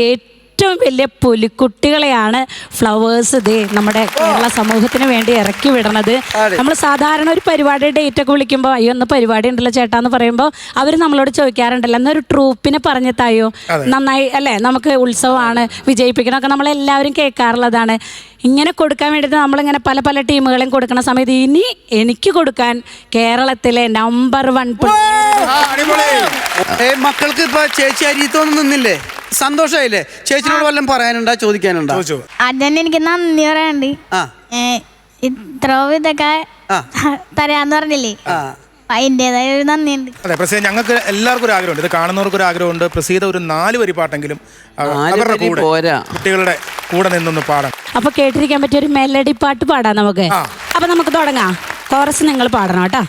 ഏറ്റവും വലിയ പുലിക്കുട്ടികളെയാണ് ഫ്ലവേഴ്സ് ദേ നമ്മുടെ കേരള സമൂഹത്തിന് വേണ്ടി ഇറക്കി വിടണത്. നമ്മൾ സാധാരണ ഒരു പരിപാടി ഡേറ്റ് ഒക്കെ വിളിക്കുമ്പോൾ അയ്യോ ഒന്ന് പരിപാടി ഉണ്ടല്ലോ ചേട്ടാന്ന് പറയുമ്പോൾ അവർ നമ്മളോട് ചോദിക്കാറുണ്ടല്ലോ എന്നൊരു ട്രൂപ്പിനെ പറഞ്ഞു തായോ നന്നായി അല്ലേ, നമുക്ക് ഉത്സവമാണ് വിജയിപ്പിക്കണമൊക്കെ നമ്മളെല്ലാവരും കേൾക്കാറുള്ളതാണ്. ഇങ്ങനെ കൊടുക്കാൻ വേണ്ടിയിട്ട് നമ്മളിങ്ങനെ പല പല ടീമുകളും കൊടുക്കുന്ന സമയത്ത് ഇനി എനിക്ക് കൊടുക്കാൻ കേരളത്തിലെ നമ്പർ 1 മക്കൾക്ക് ഇപ്പൊ ചേച്ചി അരിയത്തൊന്നും നിന്നില്ലേ? സന്തോഷമായില്ലേ? ചേച്ചിനോട് വല്ലതും പറയാനുണ്ടാ, ചോദിക്കാനുണ്ടോ? അതന്നെ എനിക്ക് നന്ദി പറയാണ്ട്. ഇത്ര ഇതൊക്കെ തരാന്ന് പറഞ്ഞില്ലേ, അതിൻ്റെതായ ഒരു നന്ദിയുണ്ട്. അതെ പ്രസീത, ഞങ്ങൾക്ക് എല്ലാവർക്കും ഒരു ആഗ്രഹമുണ്ട്, ഇത് കാണുന്നവർക്ക് ഒരു ആഗ്രഹമുണ്ട്. പ്രസീത ഒരു 4 വരി പാട്ടെങ്കിലും അവരുടെ കൂടെ കുട്ടികളുടെ കൂടെ നിന്നൊന്ന് പാടാം. അപ്പൊ കേട്ടിരിക്കാൻ പറ്റിയ ഒരു മെലഡി പാട്ട് പാടാം നമുക്ക്. അപ്പൊ നമുക്ക് തുടങ്ങാം. കോറസ് നിങ്ങൾ പാടണം കേട്ടോ.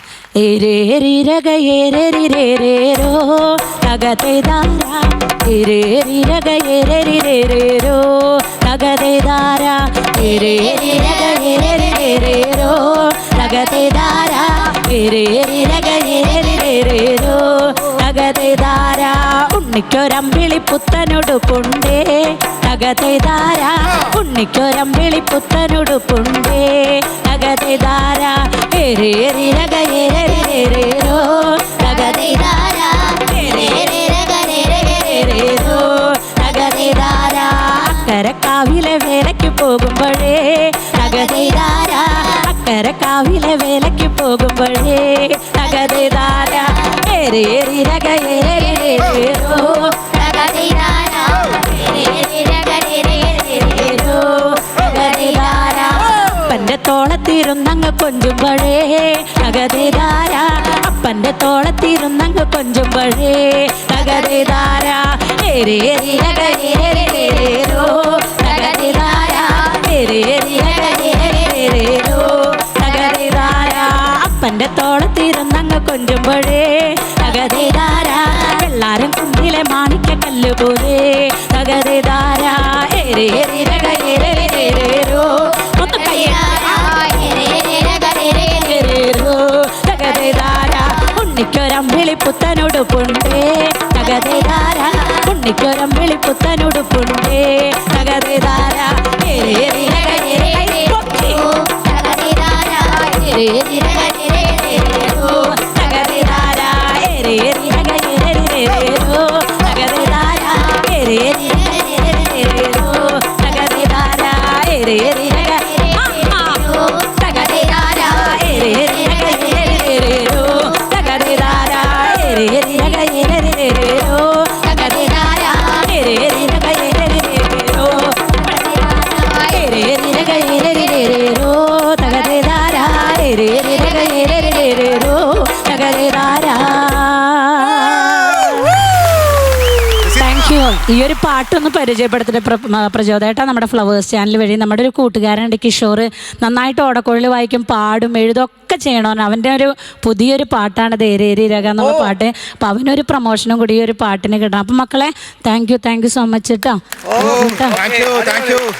ഉണ്ണിക്കൊരമ്പിളി പുത്തനുടുപ്പുണ്ടേ തകതേതാര, ഉണ്ണിക്കൊരമ്പിളി പുത്തനുടുപ്പുണ്ടേ തകതേതാര, ഏരേരിരകേരേരേരോ തകതേതാര, ഏരേരിരകേരേരേരോ തകതേതാര, അക്കരക്കാവിലെ വേലയ്ക്ക് പോകുമ്പോഴേ തകതേതാര, അക്കരക്കാവിലെ വേലയ്ക്ക് പോകുമ്പോഴേ തകതേതാര, ഏരേരിരകേരേരേരോ തകതേതാര, ഏരേരിരകേരേരേരോ തകതേതാര, അപ്പന്റെ തോളത്തിരുന്നങ്ങ് കൊഞ്ചുമ്പോഴേ തകതേതാര, അപ്പന്റെ തോളത്തിരുന്നങ്ങ് കൊഞ്ചുമ്പോഴേ തകതേതാര, ഏരേരിരകേരേരേരോ തകതേതാര, ഏരേരിരകേരേരേരോ തകതേതാര, അപ്പന്റെ തോളത്തിരുന്നങ്ങ് കൊഞ്ചുമ്പോഴേ തകതേതാര, വെള്ളാരം കുന്നിലെ മാണിക്ക കല്ല് പോലെ തകതേതാര, ഏരേരിരകേരേരേരോ തകതേതാര, ഉണ്ണിക്കൊരമ്പിളി പുത്തനുടുപ്പുണ്ടേ തകതേതാര, ഉണ്ണിക്കൊരമ്പിളി പുത്തനുടുപ്പുണ്ടേ തകതേതാര, ഏരേരിരകേരേരേരോ തകതേതാര, ഏരേരിരകേരേരേരോ തകതേതാര, ഏരേരിരകേരേരേരോ തകതേതാര, ഏരേരിരകേരേരേരോ തകതേതാര, ഏരേരിരകേരേരേരോ തകതേതാര, ഏരേരിരകേരേരേരോ തകതേതാര, ഏരേരിരകേരേരേരോ തകതേതാര, ഏരേരിരകേരേരേരോ ഏരേരിരകേരേരേരോ തകതേതാര, ഏരേരിരകേരേരേരോ തകതേതാര. Thank you. ഈ ഒരു പാട്ടൊന്ന് പരിചയപ്പെടുത്തിട്ട് പ്രചോദേട്ടാ, നമ്മുടെ ഫ്ലവേഴ്സ് ചാനൽ വഴി നമ്മുടെ ഒരു കൂട്ടുകാരനുണ്ട് കിഷോർ, നന്നായിട്ട് ഓടക്കുഴൽ വായിക്കും, പാടും എഴുതും ഒക്കെ ചെയ്യണമെന്ന്. അവൻ്റെ ഒരു പുതിയൊരു പാട്ടാണ് ദേരേരിരക എന്നുള്ള പാട്ട്. അപ്പം അവനൊരു പ്രൊമോഷനും കൂടി ഈ ഒരു പാട്ടിന് കിട്ടണം. അപ്പം മക്കളെ താങ്ക് യു സോ മച്ച് കേട്ടോ.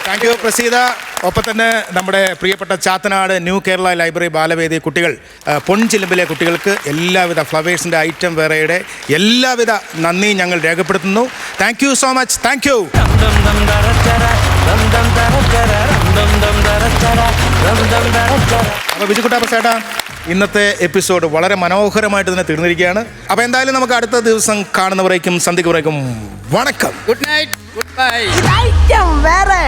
Thank you Praseetha. ഒപ്പം തന്നെ നമ്മുടെ പ്രിയപ്പെട്ട ചാത്തനാട് ന്യൂ കേരള ലൈബ്രറി ബാലവേദി കുട്ടികൾ, പൊൻചിലമ്പിലെ കുട്ടികൾക്ക് എല്ലാവിധ ഫ്ലവേഴ്സിൻ്റെ ഐറ്റം വേറെയുടെ എല്ലാവിധ നന്ദി ഞങ്ങൾ രേഖപ്പെടുത്തുന്നു. Thank you so much. Thank you. അപ്പോൾ ബിജുക്കുട്ടാ പ്രസേട്ടാ, ഇന്നത്തെ എപ്പിസോഡ് വളരെ മനോഹരമായിട്ട് തന്നെ തീർന്നിരിക്കുകയാണ്. അപ്പോൾ എന്തായാലും നമുക്ക് അടുത്ത ദിവസം കാണുന്നവരേക്കും സന്ധിക്കുവരേക്കും വണക്കം. Good night, good bye. വേറെ